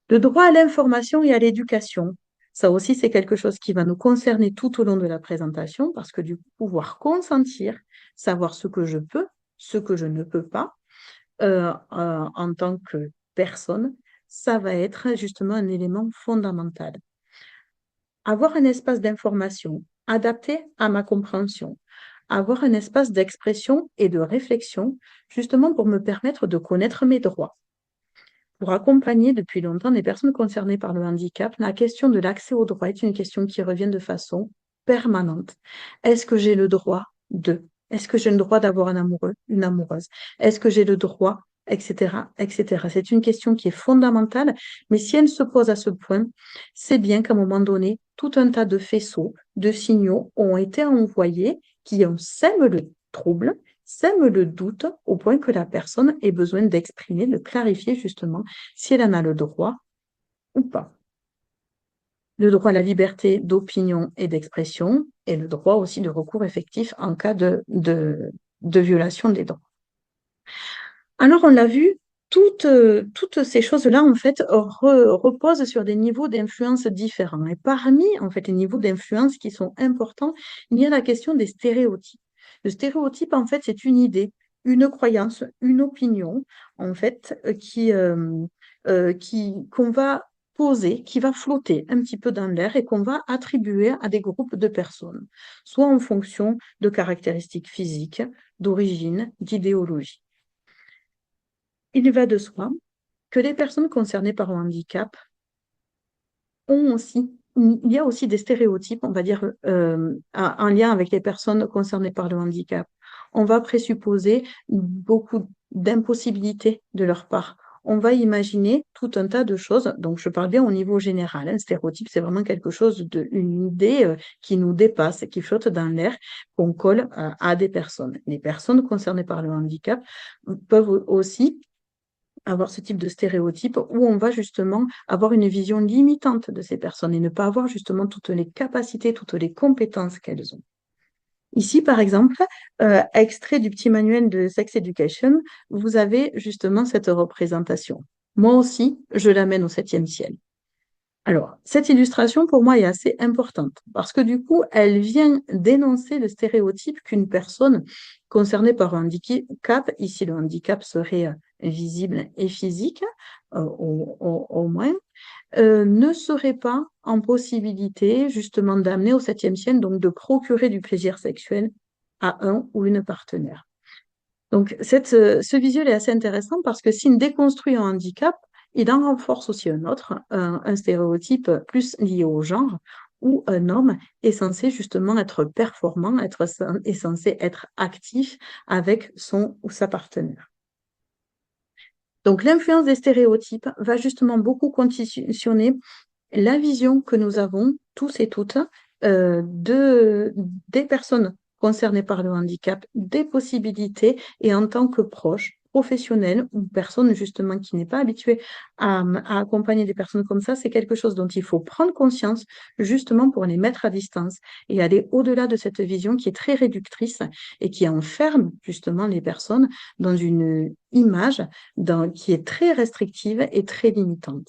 le droit à l'information et à l'éducation. Ça aussi, c'est quelque chose qui va nous concerner tout au long de la présentation parce que du coup, pouvoir consentir, savoir ce que je peux, ce que je ne peux pas en tant que personne, ça va être justement un élément fondamental. Avoir un espace d'information adapté à ma compréhension, avoir un espace d'expression et de réflexion justement pour me permettre de connaître mes droits. Pour accompagner depuis longtemps les personnes concernées par le handicap, la question de l'accès aux droits est une question qui revient de façon permanente. Est-ce que j'ai le droit de? Est-ce que j'ai le droit d'avoir un amoureux, une amoureuse? Est-ce que j'ai le droit, etc., etc. C'est une question qui est fondamentale, mais si elle se pose à ce point, c'est bien qu'à un moment donné, tout un tas de faisceaux, de signaux ont été envoyés qui sèment le trouble, sème le doute au point que la personne ait besoin d'exprimer, de clarifier justement si elle en a le droit ou pas. Le droit à la liberté d'opinion et d'expression et le droit aussi de recours effectif en cas de violation des droits. Alors, on l'a vu, toutes ces choses-là, en fait, reposent sur des niveaux d'influence différents. Et parmi, en fait, les niveaux d'influence qui sont importants, il y a la question des stéréotypes. Le stéréotype, en fait, c'est une idée, une croyance, une opinion, en fait, qu'on va poser, qui va flotter un petit peu dans l'air et qu'on va attribuer à des groupes de personnes, soit en fonction de caractéristiques physiques, d'origine, d'idéologie. Il va de soi que les personnes concernées par un handicap ont aussi il y a aussi des stéréotypes, on va dire, en lien avec les personnes concernées par le handicap. On va présupposer beaucoup d'impossibilités de leur part. On va imaginer tout un tas de choses. Donc, je parle bien au niveau général. Un stéréotype, c'est vraiment quelque chose une idée qui nous dépasse, qui flotte dans l'air, qu'on colle à des personnes. Les personnes concernées par le handicap peuvent aussi avoir ce type de stéréotype où on va justement avoir une vision limitante de ces personnes et ne pas avoir justement toutes les capacités, toutes les compétences qu'elles ont. Ici, par exemple, extrait du petit manuel de Sex Education, vous avez justement cette représentation. Moi aussi, je l'amène au septième ciel. Alors, cette illustration, pour moi, est assez importante parce que du coup, elle vient dénoncer le stéréotype qu'une personne concernée par un handicap, ici le handicap serait visible et physique, au moins, ne serait pas en possibilité justement d'amener au septième ciel, donc de procurer du plaisir sexuel à un ou une partenaire. Donc, ce visuel est assez intéressant parce que s'il déconstruit un handicap, il en renforce aussi un autre, un stéréotype plus lié au genre, où un homme est censé justement être performant, est censé être actif avec son ou sa partenaire. Donc, l'influence des stéréotypes va justement beaucoup conditionner la vision que nous avons tous et toutes des personnes concernées par le handicap, des possibilités et en tant que proche, professionnel ou personne justement qui n'est pas habituée à accompagner des personnes comme ça, c'est quelque chose dont il faut prendre conscience justement pour les mettre à distance et aller au-delà de cette vision qui est très réductrice et qui enferme justement les personnes dans une image qui est très restrictive et très limitante.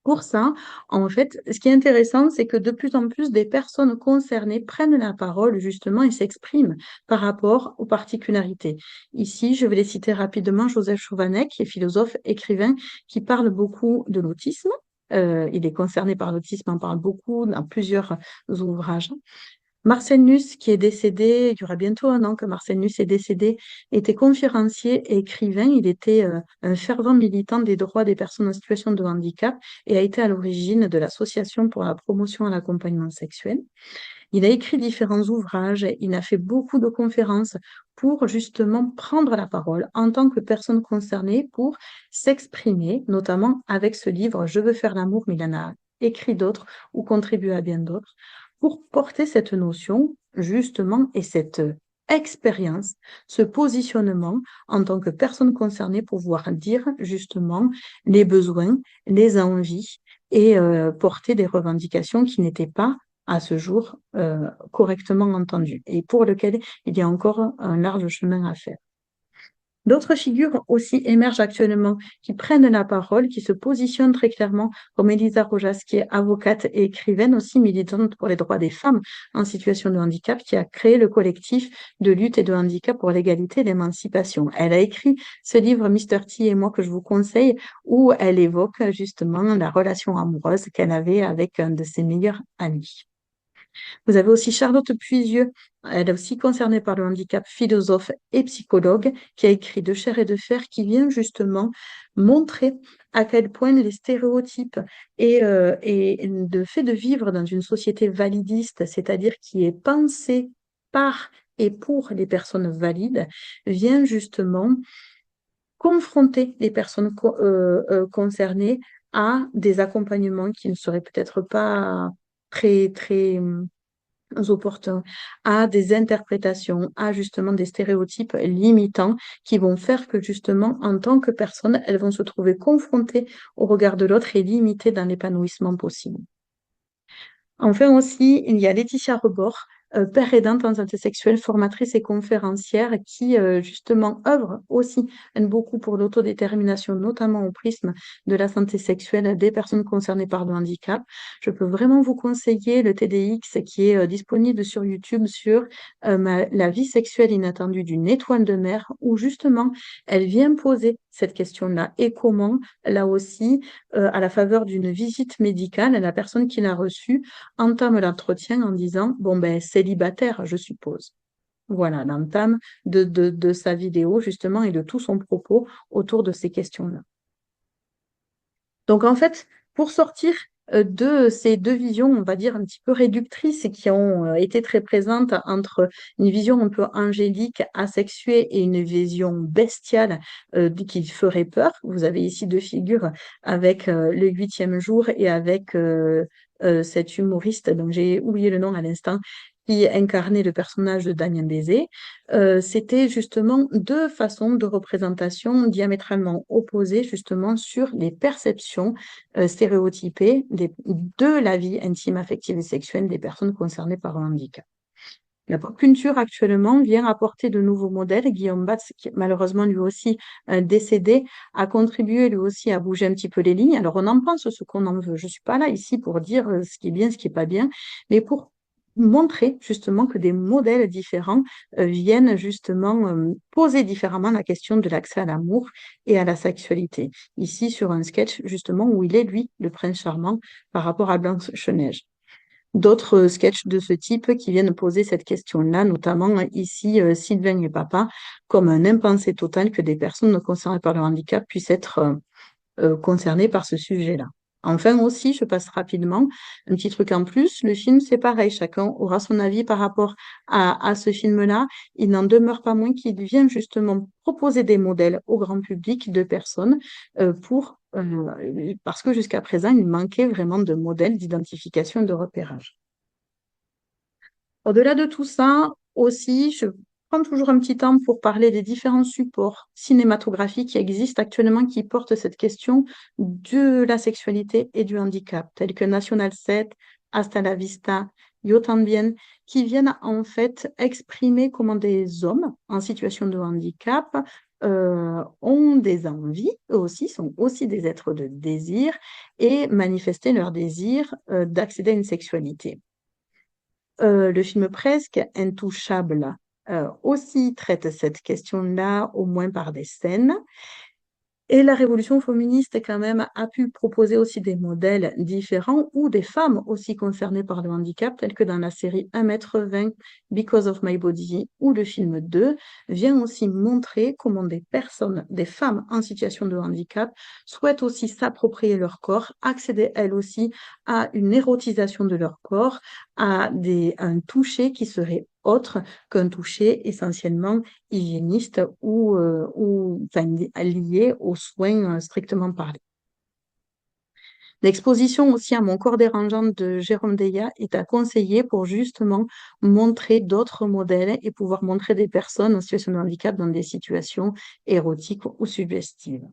Pour ça, en fait, ce qui est intéressant, c'est que de plus en plus des personnes concernées prennent la parole justement et s'expriment par rapport aux particularités. Ici, je vais les citer rapidement. Joseph Chovanec, qui est philosophe, écrivain, qui parle beaucoup de l'autisme. Il est concerné par l'autisme, en parle beaucoup dans plusieurs ouvrages. Marcel Nuss, qui est décédé, il y aura bientôt un an que Marcel Nuss est décédé, était conférencier et écrivain. Il était un fervent militant des droits des personnes en situation de handicap et a été à l'origine de l'Association pour la promotion et l'accompagnement sexuel. Il a écrit différents ouvrages, il a fait beaucoup de conférences pour justement prendre la parole en tant que personne concernée pour s'exprimer, notamment avec ce livre Je veux faire l'amour, mais il en a écrit d'autres ou contribué à bien d'autres, pour porter cette notion justement et cette expérience, ce positionnement en tant que personne concernée pour pouvoir dire justement les besoins, les envies et porter des revendications qui n'étaient pas à ce jour correctement entendues et pour lequel il y a encore un large chemin à faire. D'autres figures aussi émergent actuellement, qui prennent la parole, qui se positionnent très clairement, comme Elisa Rojas, qui est avocate et écrivaine, aussi militante pour les droits des femmes en situation de handicap, qui a créé le collectif de lutte et de handicap pour l'égalité et l'émancipation. Elle a écrit ce livre, Mr. T et moi, que je vous conseille, où elle évoque justement la relation amoureuse qu'elle avait avec un de ses meilleurs amis. Vous avez aussi Charlotte Puisieux, elle est aussi concernée par le handicap, philosophe et psychologue, qui a écrit De chair et de fer, qui vient justement montrer à quel point les stéréotypes et le fait de vivre dans une société validiste, c'est-à-dire qui est pensée par et pour les personnes valides, vient justement confronter les personnes concernées à des accompagnements qui ne seraient peut-être pas très, très opportuns, à des interprétations, à justement des stéréotypes limitants qui vont faire que justement, en tant que personne, elles vont se trouver confrontées au regard de l'autre et limitées dans l'épanouissement possible. Enfin aussi, il y a Laetitia Rebord, père aidante en santé sexuelle, formatrice et conférencière, qui justement œuvre aussi beaucoup pour l'autodétermination, notamment au prisme de la santé sexuelle des personnes concernées par le handicap. Je peux vraiment vous conseiller le TEDx qui est disponible sur YouTube sur la vie sexuelle inattendue d'une étoile de mer, où justement elle vient poser cette question-là. Et comment, là aussi, à la faveur d'une visite médicale, la personne qui l'a reçue entame l'entretien en disant, bon ben célibataire, je suppose. Voilà, l'entame de sa vidéo justement et de tout son propos autour de ces questions-là. Donc en fait, pour sortir de ces deux visions, on va dire, un petit peu réductrices et qui ont été très présentes entre une vision un peu angélique, asexuée et une vision bestiale qui ferait peur. Vous avez ici deux figures avec le huitième jour et avec cet humoriste dont j'ai oublié le nom à l'instant, qui incarnait le personnage de Damien Bézet. C'était justement deux façons de représentation diamétralement opposées justement sur les perceptions stéréotypées de la vie intime, affective et sexuelle des personnes concernées par un handicap. La pop culture actuellement vient apporter de nouveaux modèles. Guillaume Batz, qui est malheureusement lui aussi décédé, a contribué lui aussi à bouger un petit peu les lignes. Alors on en pense ce qu'on en veut. Je ne suis pas là ici pour dire ce qui est bien, ce qui n'est pas bien, mais pour montrer justement que des modèles différents viennent justement poser différemment la question de l'accès à l'amour et à la sexualité. Ici, sur un sketch justement où il est, lui, le prince charmant par rapport à Blanche-Neige. D'autres sketchs de ce type qui viennent poser cette question-là, notamment ici Sylvain et Papa, comme un impensé total que des personnes concernées par le handicap puissent être concernées par ce sujet-là. Enfin aussi, je passe rapidement, un petit truc en plus, le film c'est pareil, chacun aura son avis par rapport à ce film-là. Il n'en demeure pas moins qu'il vient justement proposer des modèles au grand public de personnes parce que jusqu'à présent, il manquait vraiment de modèles d'identification et de repérage. Au-delà de tout ça, aussi, je prends toujours un petit temps pour parler des différents supports cinématographiques qui existent actuellement qui portent cette question de la sexualité et du handicap, tels que National 7, Hasta la Vista, Yo también, qui viennent en fait exprimer comment des hommes en situation de handicap ont des envies, eux aussi, sont aussi des êtres de désir et manifester leur désir d'accéder à une sexualité. Le film Presque intouchable aussi traite cette question-là, au moins par des scènes. Et la révolution féministe, quand même, a pu proposer aussi des modèles différents ou des femmes aussi concernées par le handicap, telles que dans la série 1,20 m, Because of My Body, ou le film 2, vient aussi montrer comment des personnes, des femmes en situation de handicap, souhaitent aussi s'approprier leur corps, accéder elles aussi à une érotisation de leur corps, un toucher qui serait autre qu'un toucher essentiellement hygiéniste ou enfin, lié aux soins strictement parlés. L'exposition aussi à Mon corps dérangeant de Jérôme Deya est à conseiller pour justement montrer d'autres modèles et pouvoir montrer des personnes en situation de handicap dans des situations érotiques ou suggestives.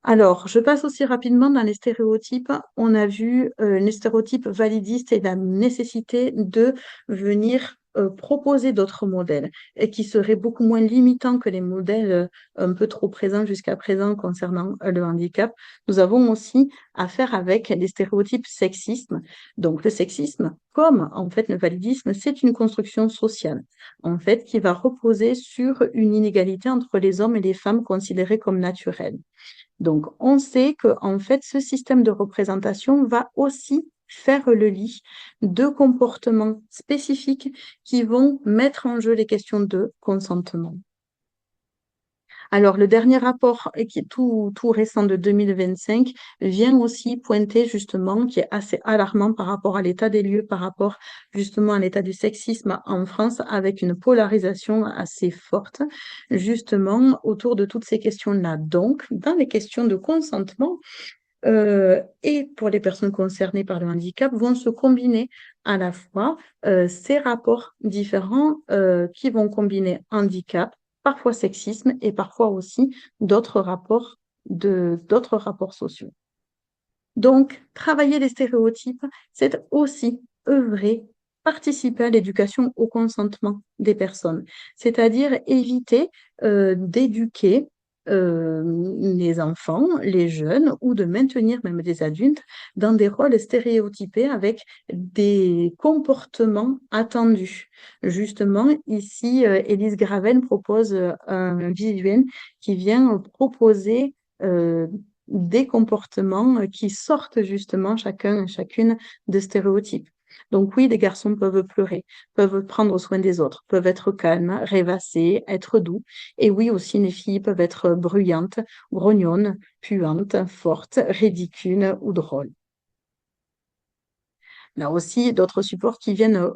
Alors, je passe aussi rapidement dans les stéréotypes. On a vu les stéréotypes validistes et la nécessité de venir proposer d'autres modèles et qui seraient beaucoup moins limitants que les modèles un peu trop présents jusqu'à présent concernant le handicap. Nous avons aussi affaire avec les stéréotypes sexistes. Donc, le sexisme, comme en fait le validisme, c'est une construction sociale en fait qui va reposer sur une inégalité entre les hommes et les femmes considérées comme naturelles. Donc, on sait que en fait, ce système de représentation va aussi faire le lit de comportements spécifiques qui vont mettre en jeu les questions de consentement. Alors, le dernier rapport, qui est tout récent de 2025, vient aussi pointer justement, qui est assez alarmant par rapport à l'état des lieux, par rapport justement à l'état du sexisme en France, avec une polarisation assez forte, justement, autour de toutes ces questions-là. Donc, dans les questions de consentement, et pour les personnes concernées par le handicap, vont se combiner à la fois ces rapports différents qui vont combiner handicap, parfois sexisme et parfois aussi d'autres rapports sociaux. Donc, travailler les stéréotypes, c'est aussi œuvrer, participer à l'éducation au consentement des personnes, c'est-à-dire éviter d'éduquer les enfants, les jeunes ou de maintenir même des adultes dans des rôles stéréotypés avec des comportements attendus. Justement, ici, Élise Graven propose un visuel qui vient proposer des comportements qui sortent justement chacun et chacune de stéréotypes. Donc oui, des garçons peuvent pleurer, peuvent prendre soin des autres, peuvent être calmes, rêvasser, être doux. Et oui, aussi, les filles peuvent être bruyantes, grognonnes, puantes, fortes, ridicules ou drôles. Là aussi, d'autres supports qui viennent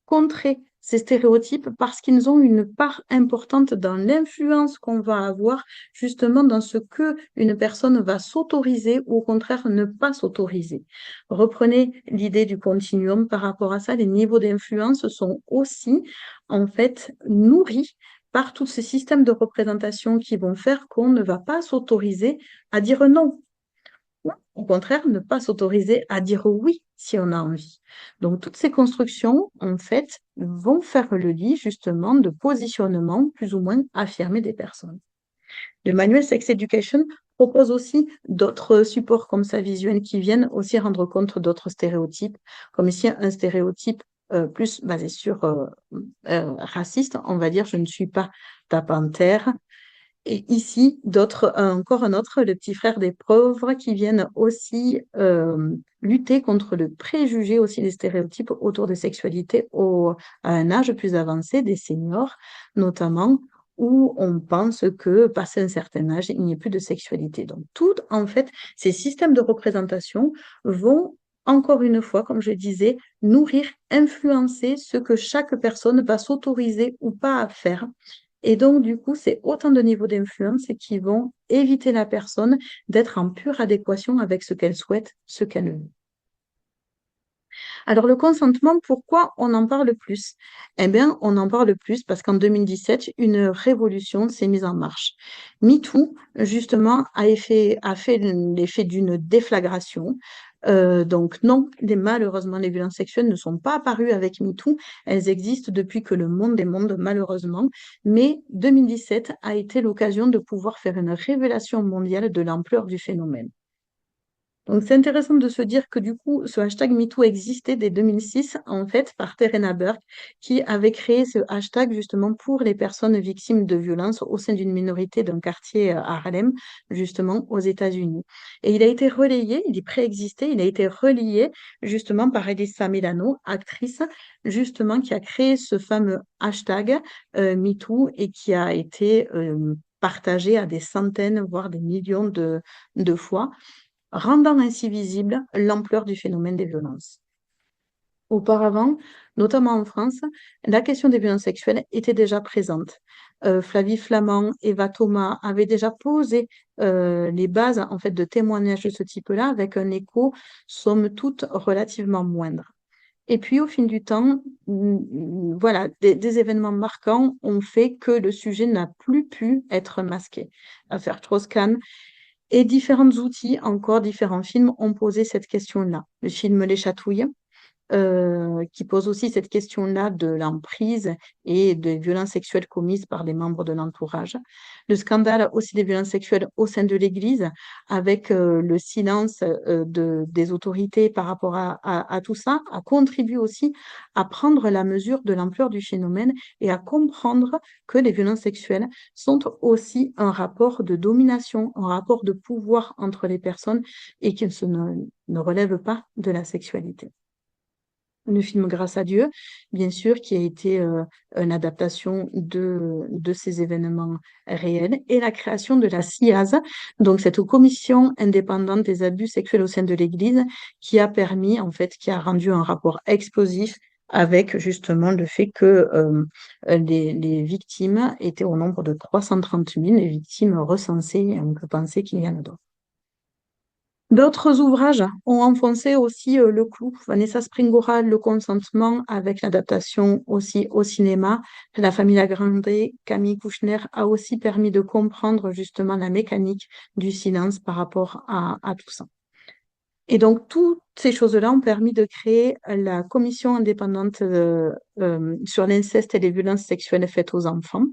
contrer ces stéréotypes parce qu'ils ont une part importante dans l'influence qu'on va avoir justement dans ce que une personne va s'autoriser ou au contraire ne pas s'autoriser. Reprenez l'idée du continuum par rapport à ça. Les niveaux d'influence sont aussi en fait nourris par tous ces systèmes de représentation qui vont faire qu'on ne va pas s'autoriser à dire non. Ou, au contraire, ne pas s'autoriser à dire oui si on a envie. Donc, toutes ces constructions, en fait, vont faire le lit justement de positionnement plus ou moins affirmé des personnes. Le manuel Sex Education propose aussi d'autres supports comme ça visuels qui viennent aussi rendre compte d'autres stéréotypes, comme ici un stéréotype plus basé sur raciste, on va dire je ne suis pas ta panthère, et ici, encore un autre, le petit frère des pauvres, qui viennent aussi lutter contre le préjugé, aussi des stéréotypes autour des sexualités à un âge plus avancé, des seniors notamment, où on pense que passé un certain âge, il n'y a plus de sexualité. Donc, tout, en fait, ces systèmes de représentation vont, encore une fois, comme je disais, nourrir, influencer ce que chaque personne va s'autoriser ou pas à faire. Et donc, du coup, c'est autant de niveaux d'influence qui vont éviter la personne d'être en pure adéquation avec ce qu'elle souhaite, ce qu'elle veut. Alors, le consentement, pourquoi on en parle plus? Eh bien, on en parle plus parce qu'en 2017, une révolution s'est mise en marche. MeToo, justement, a fait l'effet d'une déflagration. Donc non, malheureusement, les violences sexuelles ne sont pas apparues avec MeToo. Elles existent depuis que le monde est monde, malheureusement. Mais 2017 a été l'occasion de pouvoir faire une révélation mondiale de l'ampleur du phénomène. Donc, c'est intéressant de se dire que du coup, ce hashtag MeToo existait dès 2006, en fait, par Terena Burke, qui avait créé ce hashtag justement pour les personnes victimes de violences au sein d'une minorité d'un quartier à Harlem, justement aux États-Unis. Et il a été relayé, il y préexistait, il a été relayé justement par Elisa Milano, actrice, justement, qui a créé ce fameux hashtag MeToo et qui a été partagé à des centaines, voire des millions de fois rendant ainsi visible l'ampleur du phénomène des violences. Auparavant, notamment en France, la question des violences sexuelles était déjà présente. Flavie Flament, Eva Thomas avaient déjà posé les bases en fait, de témoignages de ce type-là avec un écho, somme toute, relativement moindre. Et puis, au fil du temps, voilà, des événements marquants ont fait que le sujet n'a plus pu être masqué. L'affaire Strauss-Kahn et différents outils, encore différents films, ont posé cette question-là. Le film Les Chatouilles, qui pose aussi cette question-là de l'emprise et des violences sexuelles commises par des membres de l'entourage. Le scandale aussi des violences sexuelles au sein de l'Église, avec le silence des autorités par rapport à tout ça, a contribué aussi à prendre la mesure de l'ampleur du phénomène et à comprendre que les violences sexuelles sont aussi un rapport de domination, un rapport de pouvoir entre les personnes et qu'ils ne relèvent pas de la sexualité. Le film Grâce à Dieu, bien sûr, qui a été une adaptation de ces événements réels, et la création de la CIAZ, donc cette commission indépendante des abus sexuels au sein de l'Église, qui a permis, en fait, qui a rendu un rapport explosif avec justement le fait que les victimes étaient au nombre de 330 000, les victimes recensées, et on peut penser qu'il y en a d'autres. D'autres ouvrages ont enfoncé aussi le clou. Vanessa Springora, Le consentement, avec l'adaptation aussi au cinéma. La famille Lagrande, Camille Kouchner, a aussi permis de comprendre justement la mécanique du silence par rapport à tout ça. Et donc, toutes ces choses-là ont permis de créer la commission indépendante sur l'inceste et les violences sexuelles faites aux enfants,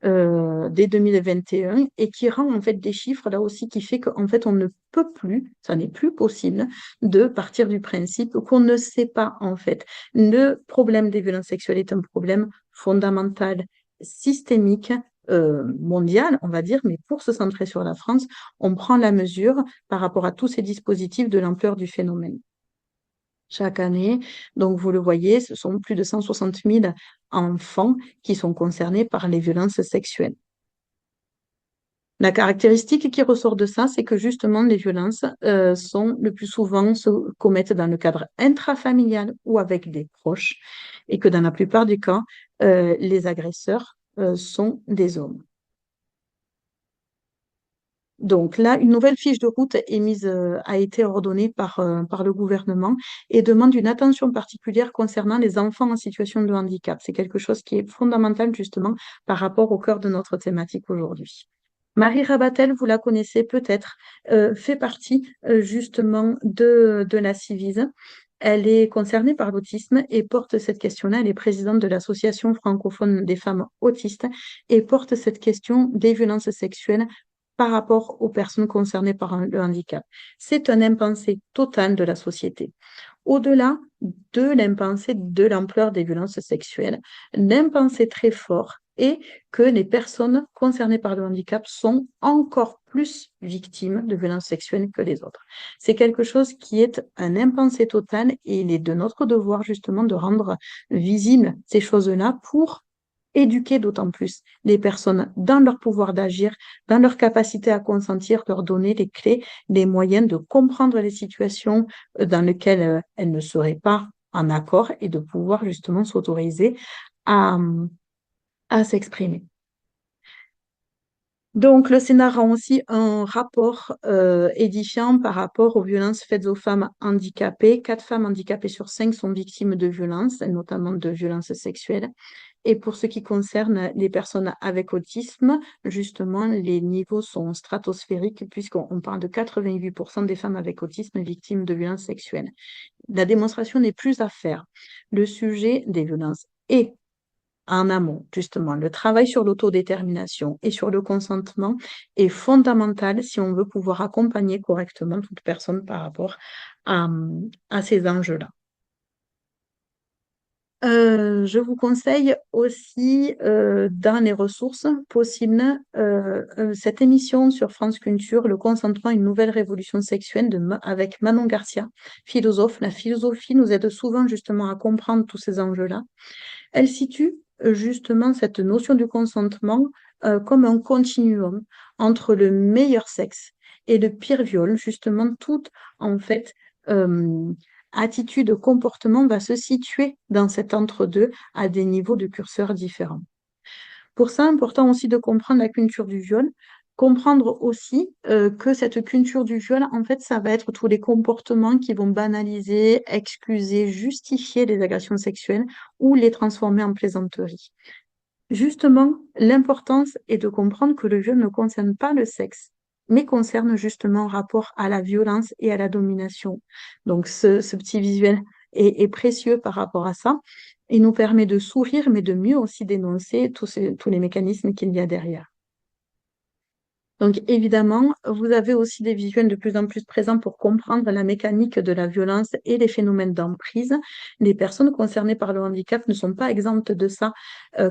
dès 2021 et qui rend en fait des chiffres là aussi qui fait qu'en fait on ne peut plus, ça n'est plus possible de partir du principe qu'on ne sait pas en fait. Le problème des violences sexuelles est un problème fondamental, systémique, mondial, on va dire, mais pour se centrer sur la France, on prend la mesure par rapport à tous ces dispositifs de l'ampleur du phénomène. Chaque année, donc vous le voyez, ce sont plus de 160 000 enfants qui sont concernés par les violences sexuelles. La caractéristique qui ressort de ça, c'est que justement, les violences sont le plus souvent se commettent dans le cadre intrafamilial ou avec des proches, et que dans la plupart des cas, les agresseurs sont des hommes. Donc là, une nouvelle fiche de route a été ordonnée par le gouvernement et demande une attention particulière concernant les enfants en situation de handicap. C'est quelque chose qui est fondamental justement par rapport au cœur de notre thématique aujourd'hui. Marie Rabatel, vous la connaissez peut-être, fait partie justement de la Civise. Elle est concernée par l'autisme et porte cette question-là. Elle est présidente de l'Association francophone des femmes autistes et porte cette question des violences sexuelles par rapport aux personnes concernées par le handicap. C'est un impensé total de la société. Au-delà de l'impensé de l'ampleur des violences sexuelles, l'impensé très fort est que les personnes concernées par le handicap sont encore plus victimes de violences sexuelles que les autres. C'est quelque chose qui est un impensé total et il est de notre devoir justement de rendre visibles ces choses-là pour éduquer d'autant plus les personnes dans leur pouvoir d'agir, dans leur capacité à consentir, leur donner les clés, les moyens de comprendre les situations dans lesquelles elles ne seraient pas en accord et de pouvoir justement s'autoriser à, à s'exprimer. Donc, le Sénat rend aussi un rapport édifiant par rapport aux violences faites aux femmes handicapées. 4 femmes handicapées sur 5 sont victimes de violences, notamment de violences sexuelles. Et pour ce qui concerne les personnes avec autisme, justement, les niveaux sont stratosphériques puisqu'on parle de 88% des femmes avec autisme victimes de violences sexuelles. La démonstration n'est plus à faire. Le sujet des violences est en amont, justement. Le travail sur l'autodétermination et sur le consentement est fondamental si on veut pouvoir accompagner correctement toute personne par rapport à, à ces enjeux-là. Je vous conseille aussi dans les ressources possibles cette émission sur France Culture, Le consentement, une nouvelle révolution sexuelle avec Manon Garcia, philosophe. La philosophie nous aide souvent justement à comprendre tous ces enjeux-là. Elle situe justement cette notion du consentement comme un continuum entre le meilleur sexe et le pire viol. Justement, toute en fait attitude, comportement va se situer dans cet entre-deux à des niveaux de curseur différents. Pour ça, important aussi de comprendre la culture du viol, comprendre aussi que cette culture du viol, en fait, ça va être tous les comportements qui vont banaliser, excuser, justifier les agressions sexuelles ou les transformer en plaisanterie. Justement, l'importance est de comprendre que le viol ne concerne pas le sexe, mais concerne justement un rapport à la violence et à la domination. Donc, ce petit visuel est précieux par rapport à ça. Il nous permet de sourire, mais de mieux aussi dénoncer tous les mécanismes qu'il y a derrière. Donc, évidemment, vous avez aussi des visuels de plus en plus présents pour comprendre la mécanique de la violence et les phénomènes d'emprise. Les personnes concernées par le handicap ne sont pas exemptes de ça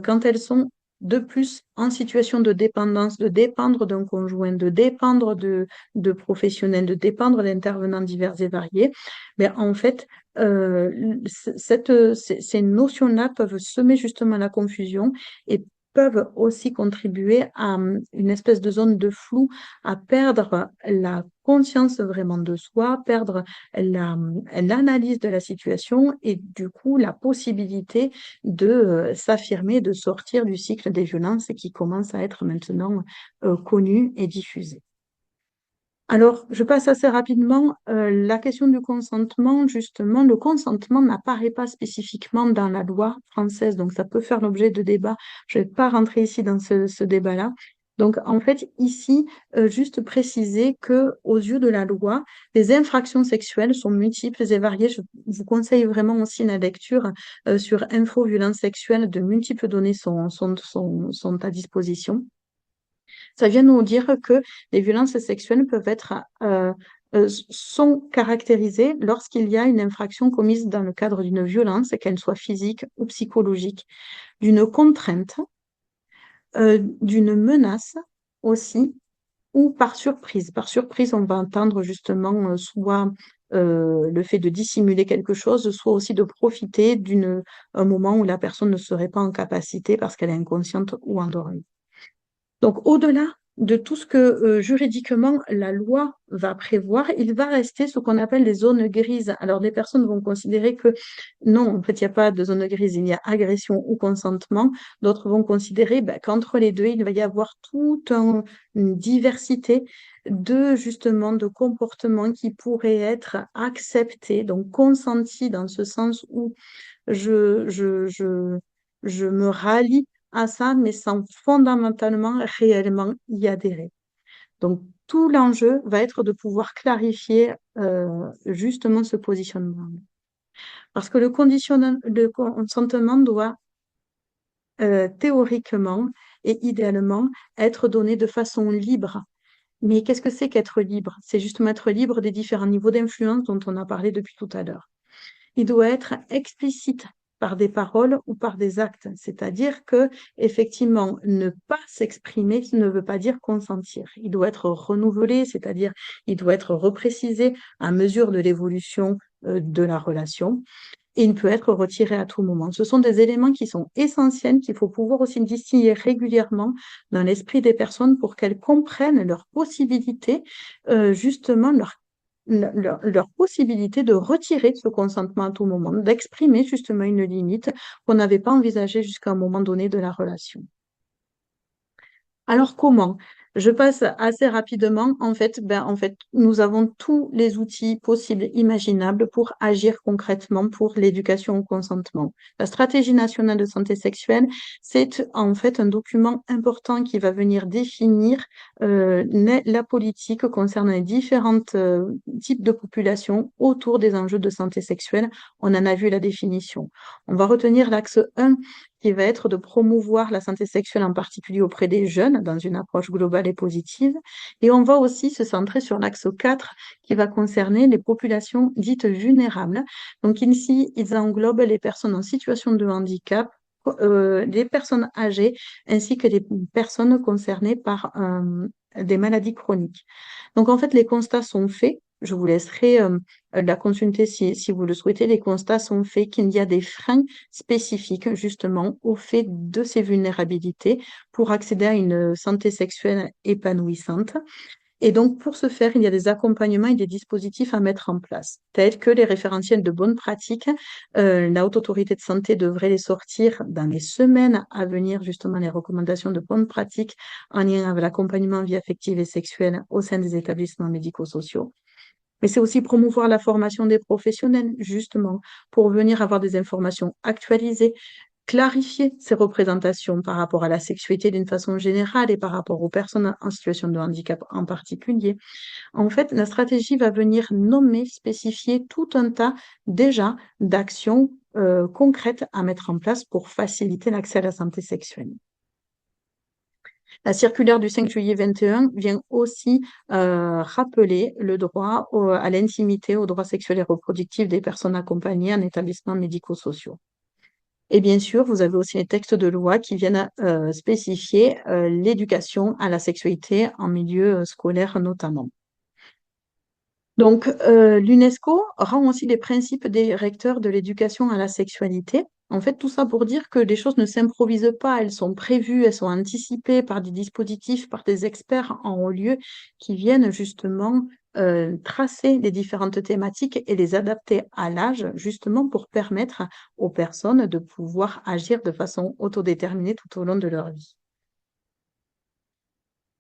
quand elles sont de plus en situation de dépendance, de dépendre d'un conjoint, de dépendre de professionnels, de dépendre d'intervenants divers et variés. Mais en fait, ces notions-là peuvent semer justement la confusion et peuvent aussi contribuer à une espèce de zone de flou, à perdre la conscience vraiment de soi, perdre l'analyse de la situation et du coup la possibilité de s'affirmer, de sortir du cycle des violences qui commence à être maintenant connu et diffusé. Alors, je passe assez rapidement. La question du consentement, justement, le consentement n'apparaît pas spécifiquement dans la loi française, donc ça peut faire l'objet de débats. Je ne vais pas rentrer ici dans ce débat-là. Donc, en fait, ici, juste préciser que, aux yeux de la loi, les infractions sexuelles sont multiples et variées. Je vous conseille vraiment aussi la lecture sur Info Violence Sexuelle. De multiples données sont à disposition. Ça vient nous dire que les violences sexuelles sont caractérisées lorsqu'il y a une infraction commise dans le cadre d'une violence, qu'elle soit physique ou psychologique, d'une contrainte, d'une menace aussi, ou par surprise. Par surprise, on va entendre justement soit le fait de dissimuler quelque chose, soit aussi de profiter d'un moment où la personne ne serait pas en capacité parce qu'elle est inconsciente ou endormie. Donc, au-delà de tout ce que juridiquement la loi va prévoir, il va rester ce qu'on appelle les zones grises. Alors, des personnes vont considérer que non, en fait, il n'y a pas de zone grise, il y a agression ou consentement. D'autres vont considérer qu'entre les deux, il va y avoir une diversité de justement de comportements qui pourraient être acceptés, donc consentis dans ce sens où je, je, je, je me rallie à ça, mais sans fondamentalement, réellement y adhérer. Donc, tout l'enjeu va être de pouvoir clarifier justement ce positionnement. Parce que le consentement doit théoriquement et idéalement être donné de façon libre. Mais qu'est-ce que c'est qu'être libre? C'est justement être libre des différents niveaux d'influence dont on a parlé depuis tout à l'heure. Il doit être explicite par des paroles ou par des actes. C'est-à-dire que, effectivement, ne pas s'exprimer ne veut pas dire consentir. Il doit être renouvelé, c'est-à-dire il doit être reprécisé à mesure de l'évolution de la relation. Et il peut être retiré à tout moment. Ce sont des éléments qui sont essentiels, qu'il faut pouvoir aussi distiller régulièrement dans l'esprit des personnes pour qu'elles comprennent leurs possibilités, justement leur possibilité de retirer ce consentement à tout moment, d'exprimer justement une limite qu'on n'avait pas envisagée jusqu'à un moment donné de la relation. Alors comment? Je passe assez rapidement. En fait, nous avons tous les outils possibles, imaginables pour agir concrètement pour l'éducation au consentement. La stratégie nationale de santé sexuelle, c'est en fait un document important qui va venir définir la politique concernant les différents types de populations autour des enjeux de santé sexuelle. On en a vu la définition. On va retenir l'axe 1 qui va être de promouvoir la santé sexuelle, en particulier auprès des jeunes, dans une approche globale et positive. Et on va aussi se centrer sur l'axe 4, qui va concerner les populations dites vulnérables. Donc ici, ils englobent les personnes en situation de handicap, les personnes âgées, ainsi que les personnes concernées par des maladies chroniques. Donc en fait, les constats sont faits. Je vous laisserai la consulter si vous le souhaitez. Les constats sont faits qu'il y a des freins spécifiques justement au fait de ces vulnérabilités pour accéder à une santé sexuelle épanouissante. Et donc, pour ce faire, il y a des accompagnements et des dispositifs à mettre en place, tels que les référentiels de bonnes pratiques. La Haute Autorité de Santé devrait les sortir dans les semaines à venir, justement, les recommandations de bonnes pratiques en lien avec l'accompagnement vie affective et sexuelle au sein des établissements médico-sociaux. Mais c'est aussi promouvoir la formation des professionnels, justement, pour venir avoir des informations actualisées, clarifier ces représentations par rapport à la sexualité d'une façon générale et par rapport aux personnes en situation de handicap en particulier. En fait, la stratégie va venir nommer, spécifier tout un tas déjà d'actions concrètes à mettre en place pour faciliter l'accès à la santé sexuelle. La circulaire du 5 juillet 21 vient aussi rappeler le droit à l'intimité, aux droits sexuels et reproductifs des personnes accompagnées en établissements médico-sociaux. Et bien sûr, vous avez aussi les textes de loi qui viennent spécifier l'éducation à la sexualité en milieu scolaire notamment. Donc, l'UNESCO rend aussi les principes directeurs de l'éducation à la sexualité. En fait, tout ça pour dire que les choses ne s'improvisent pas, elles sont prévues, elles sont anticipées par des dispositifs, par des experts en haut lieu qui viennent justement tracer les différentes thématiques et les adapter à l'âge, justement pour permettre aux personnes de pouvoir agir de façon autodéterminée tout au long de leur vie.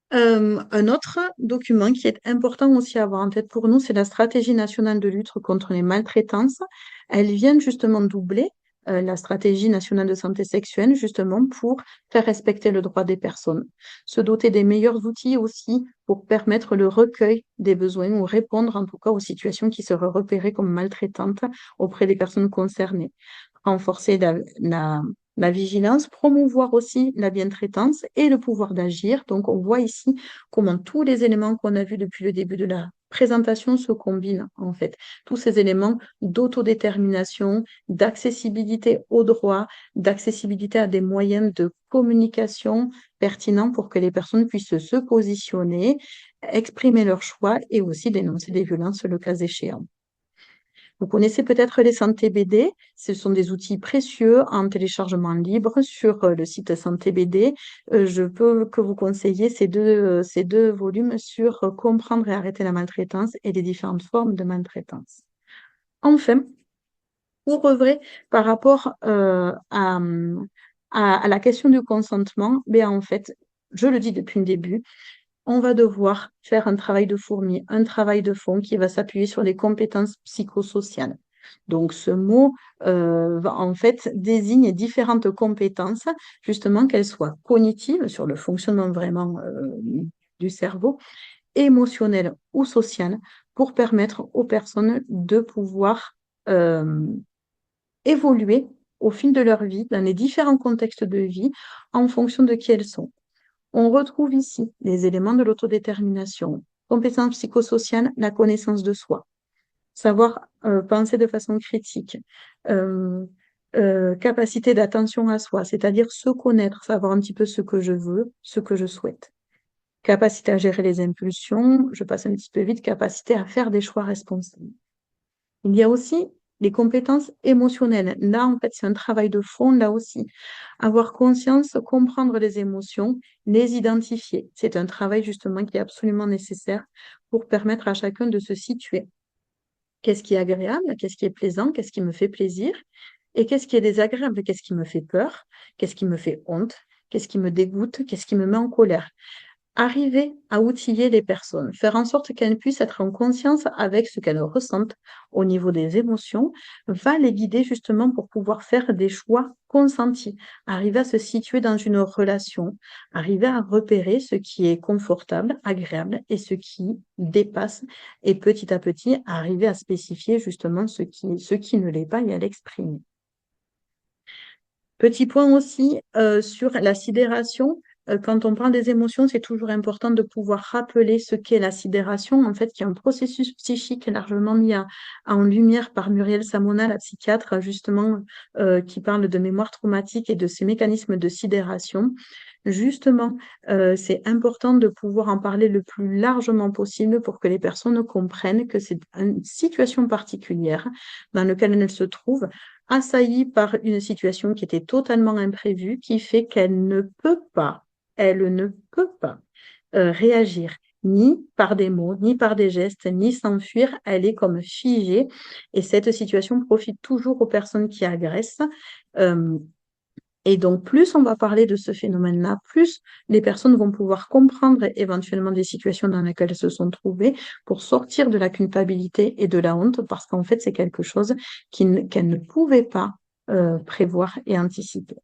Un autre document qui est important aussi à avoir en tête pour nous, c'est la stratégie nationale de lutte contre les maltraitances. Elle vient justement doubler la stratégie nationale de santé sexuelle, justement pour faire respecter le droit des personnes. Se doter des meilleurs outils aussi pour permettre le recueil des besoins ou répondre en tout cas aux situations qui seraient repérées comme maltraitantes auprès des personnes concernées. Renforcer la vigilance, promouvoir aussi la bientraitance et le pouvoir d'agir. Donc, on voit ici comment tous les éléments qu'on a vus depuis le début de la présentation se combinent, en fait. Tous ces éléments d'autodétermination, d'accessibilité aux droits, d'accessibilité à des moyens de communication pertinents pour que les personnes puissent se positionner, exprimer leurs choix et aussi dénoncer des violences le cas échéant. Vous connaissez peut-être les Santé BD. Ce sont des outils précieux en téléchargement libre sur le site Santé BD. Je peux que vous conseiller ces deux volumes sur comprendre et arrêter la maltraitance et les différentes formes de maltraitance. Enfin, pour œuvrer par rapport à la question du consentement, ben en fait, je le dis depuis le début, on va devoir faire un travail de fourmi, un travail de fond qui va s'appuyer sur les compétences psychosociales. Donc, ce mot, en fait, désigne différentes compétences, justement, qu'elles soient cognitives, sur le fonctionnement vraiment du cerveau, émotionnelles ou sociales, pour permettre aux personnes de pouvoir euh, évoluer au fil de leur vie, dans les différents contextes de vie, en fonction de qui elles sont. On retrouve ici les éléments de l'autodétermination, compétences psychosociales, la connaissance de soi, savoir penser de façon critique, euh, capacité d'attention à soi, c'est-à-dire se connaître, savoir un petit peu ce que je veux, ce que je souhaite. Capacité à gérer les impulsions, je passe un petit peu vite, capacité à faire des choix responsables. Il y a aussi les compétences émotionnelles. Là, en fait, c'est un travail de fond, là aussi. Avoir conscience, comprendre les émotions, les identifier. C'est un travail justement qui est absolument nécessaire pour permettre à chacun de se situer. Qu'est-ce qui est agréable? Qu'est-ce qui est plaisant? Qu'est-ce qui me fait plaisir? Et qu'est-ce qui est désagréable? Qu'est-ce qui me fait peur? Qu'est-ce qui me fait honte? Qu'est-ce qui me dégoûte? Qu'est-ce qui me met en colère? Arriver à outiller les personnes, faire en sorte qu'elles puissent être en conscience avec ce qu'elles ressentent au niveau des émotions, va les guider justement pour pouvoir faire des choix consentis, arriver à se situer dans une relation, arriver à repérer ce qui est confortable, agréable et ce qui dépasse, et petit à petit arriver à spécifier justement ce qui ne l'est pas et à l'exprimer. Petit point aussi sur la sidération. Quand on parle des émotions, c'est toujours important de pouvoir rappeler ce qu'est la sidération, en fait, qui est un processus psychique largement mis en lumière par Muriel Samona, la psychiatre, justement, qui parle de mémoire traumatique et de ces mécanismes de sidération. Justement, c'est important de pouvoir en parler le plus largement possible pour que les personnes comprennent que c'est une situation particulière dans laquelle elles se trouvent, assaillie par une situation qui était totalement imprévue, qui fait elle ne peut pas réagir ni par des mots, ni par des gestes, ni s'enfuir. Elle est comme figée. Et cette situation profite toujours aux personnes qui agressent. Euh, et donc, plus on va parler de ce phénomène-là, plus les personnes vont pouvoir comprendre éventuellement des situations dans lesquelles elles se sont trouvées pour sortir de la culpabilité et de la honte, parce qu'en fait, c'est quelque chose qu'elles ne pouvaient pas prévoir et anticiper.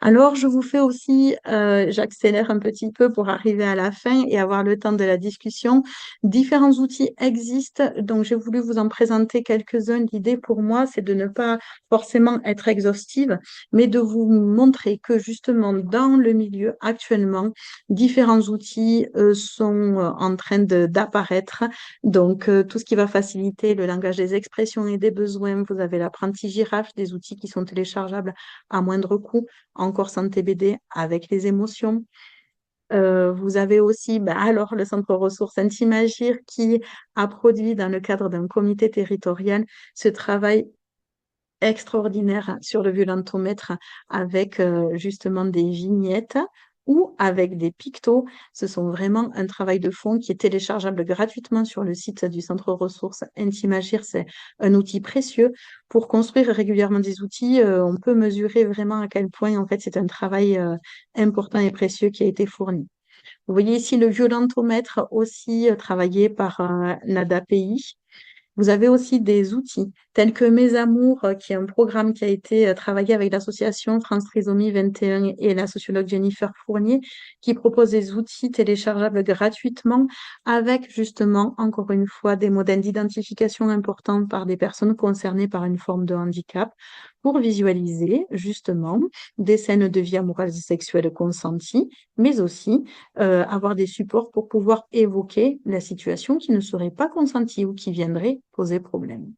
Alors, je vous fais aussi, j'accélère un petit peu pour arriver à la fin et avoir le temps de la discussion. Différents outils existent, donc j'ai voulu vous en présenter quelques-uns. L'idée pour moi, c'est de ne pas forcément être exhaustive, mais de vous montrer que justement, dans le milieu actuellement, différents outils sont en train d'apparaître. Donc, tout ce qui va faciliter le langage des expressions et des besoins. Vous avez l'apprenti girafe, des outils qui sont téléchargeables à moindre coût, encore Santé BD avec les émotions. Vous avez aussi alors le centre ressources Intimagir qui a produit dans le cadre d'un comité territorial ce travail extraordinaire sur le violentomètre avec justement des vignettes ou avec des pictos. Ce sont vraiment un travail de fond qui est téléchargeable gratuitement sur le site du centre ressources Intimagir. C'est un outil précieux pour construire régulièrement des outils. On peut mesurer vraiment à quel point en fait c'est un travail important et précieux qui a été fourni. Vous voyez ici le violentomètre aussi travaillé par l'ADAPI. Vous avez aussi des outils tels que Mes Amours, qui est un programme qui a été travaillé avec l'association France Trisomie 21 et la sociologue Jennifer Fournier, qui propose des outils téléchargeables gratuitement avec justement, encore une fois, des modèles d'identification importants par des personnes concernées par une forme de handicap pour visualiser justement des scènes de vie amoureuse et sexuelle consenties, mais aussi avoir des supports pour pouvoir évoquer la situation qui ne serait pas consentie ou qui viendrait poser problème.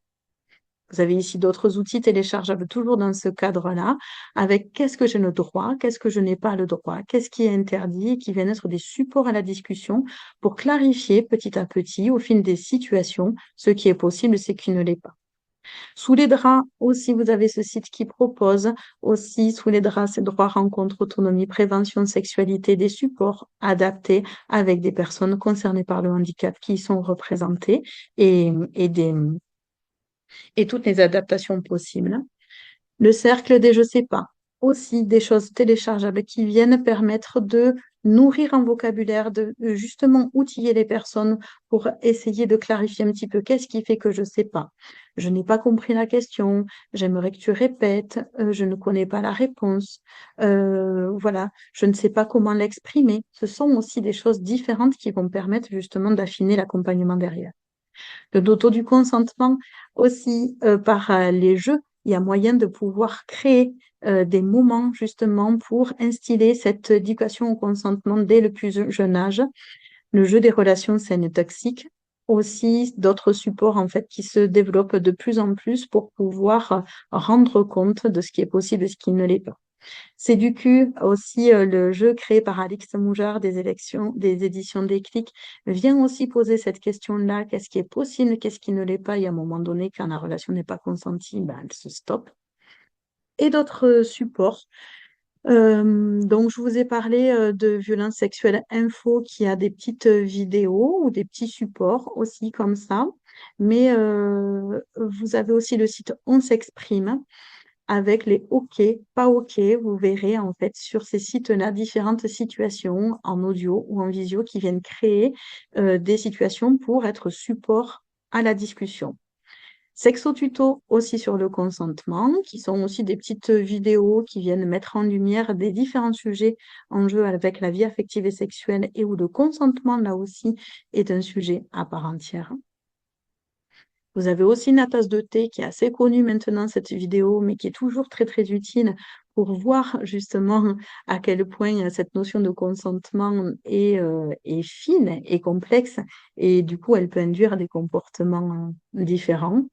Vous avez ici d'autres outils téléchargeables toujours dans ce cadre-là, avec qu'est-ce que j'ai le droit, qu'est-ce que je n'ai pas le droit, qu'est-ce qui est interdit, et qui viennent être des supports à la discussion pour clarifier petit à petit, au fil des situations, ce qui est possible et ce qui ne l'est pas. Sous les draps aussi, vous avez ce site qui propose aussi sous les draps, c'est droit, rencontre, autonomie, prévention, sexualité, des supports adaptés avec des personnes concernées par le handicap qui y sont représentées et, et, des, et toutes les adaptations possibles. Le cercle des je sais pas, aussi des choses téléchargeables qui viennent permettre de nourrir un vocabulaire, de justement outiller les personnes pour essayer de clarifier un petit peu qu'est-ce qui fait que je sais pas. Je n'ai pas compris la question, j'aimerais que tu répètes, je ne connais pas la réponse, voilà, je ne sais pas comment l'exprimer. Ce sont aussi des choses différentes qui vont permettre justement d'affiner l'accompagnement derrière. Le doto du consentement aussi par les jeux, il y a moyen de pouvoir créer des moments justement pour instiller cette éducation au consentement dès le plus jeune âge. Le jeu des relations saines et toxiques, aussi d'autres supports en fait qui se développent de plus en plus pour pouvoir rendre compte de ce qui est possible et ce qui ne l'est pas. C'est du cul aussi, le jeu créé par Alix Moujard des éditions Déclic vient aussi poser cette question-là, qu'est-ce qui est possible, qu'est-ce qui ne l'est pas, et à un moment donné, quand la relation n'est pas consentie, ben, elle se stoppe. Et d'autres supports. Donc, je vous ai parlé de Violence Sexuelle Info qui a des petites vidéos ou des petits supports aussi comme ça. Mais vous avez aussi le site On s'exprime avec les OK, pas OK. Vous verrez en fait sur ces sites-là différentes situations en audio ou en visio qui viennent créer des situations pour être support à la discussion. Sexo tuto aussi sur le consentement, qui sont aussi des petites vidéos qui viennent mettre en lumière des différents sujets en jeu avec la vie affective et sexuelle et où le consentement là aussi est un sujet à part entière. Vous avez aussi une tasse de thé qui est assez connue maintenant, cette vidéo, mais qui est toujours très, très utile pour voir justement à quel point cette notion de consentement est fine et complexe et du coup, elle peut induire des comportements différents.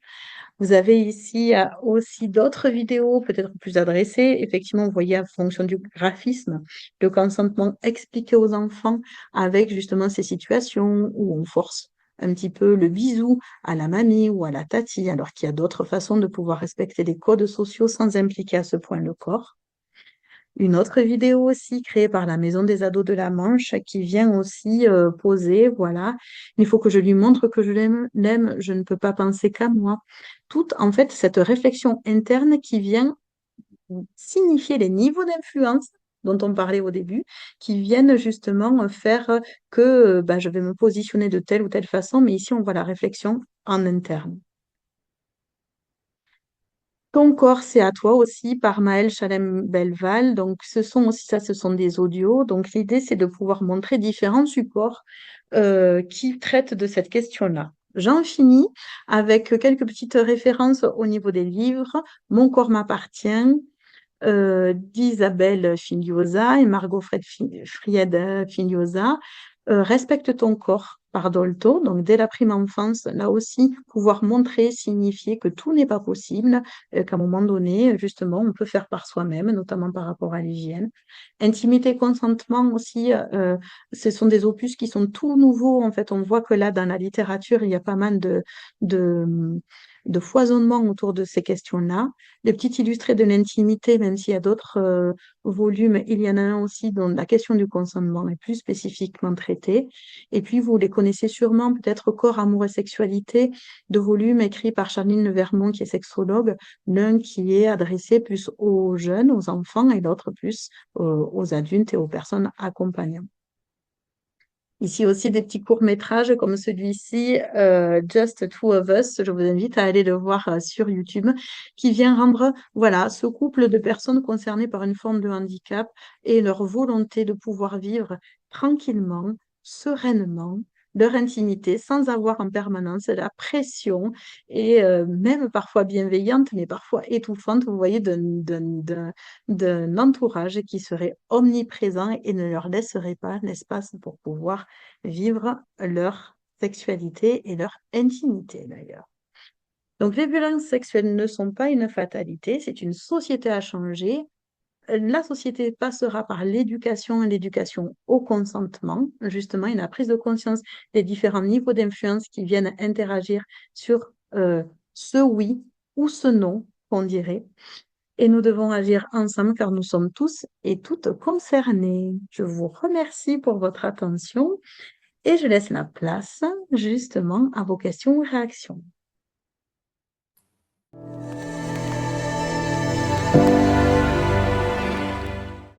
Vous avez ici aussi d'autres vidéos peut-être plus adressées. Effectivement, vous voyez en fonction du graphisme, le consentement expliqué aux enfants avec justement ces situations où on force un petit peu le bisou à la mamie ou à la tati, alors qu'il y a d'autres façons de pouvoir respecter les codes sociaux sans impliquer à ce point le corps. Une autre vidéo aussi créée par la Maison des ados de la Manche qui vient aussi poser, voilà, il faut que je lui montre que je l'aime, je ne peux pas penser qu'à moi. Toute, en fait, cette réflexion interne qui vient signifier les niveaux d'influence dont on parlait au début, qui viennent justement faire que bah, je vais me positionner de telle ou telle façon, mais ici, on voit la réflexion en interne. Ton corps, c'est à toi aussi par Maëlle Chalem-Belval. Donc, ce sont aussi ça, ce sont des audios. Donc, l'idée, c'est de pouvoir montrer différents supports qui traitent de cette question-là. J'en finis avec quelques petites références au niveau des livres. Mon corps m'appartient, d'Isabelle Figliosa et Margot Fried Figliosa. Respecte ton corps par Dolto, donc dès la prime enfance, là aussi, pouvoir montrer, signifier que tout n'est pas possible, qu'à un moment donné, justement, on peut faire par soi-même, notamment par rapport à l'hygiène. Intimité, consentement aussi, ce sont des opus qui sont tout nouveaux. En fait, on voit que là, dans la littérature, il y a pas mal de, de foisonnement autour de ces questions-là. Les petits illustrés de l'intimité, même s'il y a d'autres volumes, il y en a un aussi dont la question du consentement est plus spécifiquement traitée. Et puis, vous les connaissez sûrement, peut-être Corps, amour et sexualité, de volumes écrits par Charline Levermont, qui est sexologue, l'un qui est adressé plus aux jeunes, aux enfants, et l'autre plus aux adultes et aux personnes accompagnantes. Ici aussi des petits courts-métrages comme celui-ci, Just Two of Us. Je vous invite à aller le voir sur YouTube, qui vient rendre voilà, ce couple de personnes concernées par une forme de handicap et leur volonté de pouvoir vivre tranquillement, sereinement, leur intimité, sans avoir en permanence la pression et même parfois bienveillante, mais parfois étouffante, vous voyez, d'un entourage qui serait omniprésent et ne leur laisserait pas l'espace pour pouvoir vivre leur sexualité et leur intimité d'ailleurs. Donc les violences sexuelles ne sont pas une fatalité, c'est une société à changer. La société passera par l'éducation et l'éducation au consentement, justement, et la prise de conscience des différents niveaux d'influence qui viennent interagir sur ce oui ou ce non qu'on dirait. Et nous devons agir ensemble car nous sommes tous et toutes concernés. Je vous remercie pour votre attention et je laisse la place justement à vos questions ou réactions.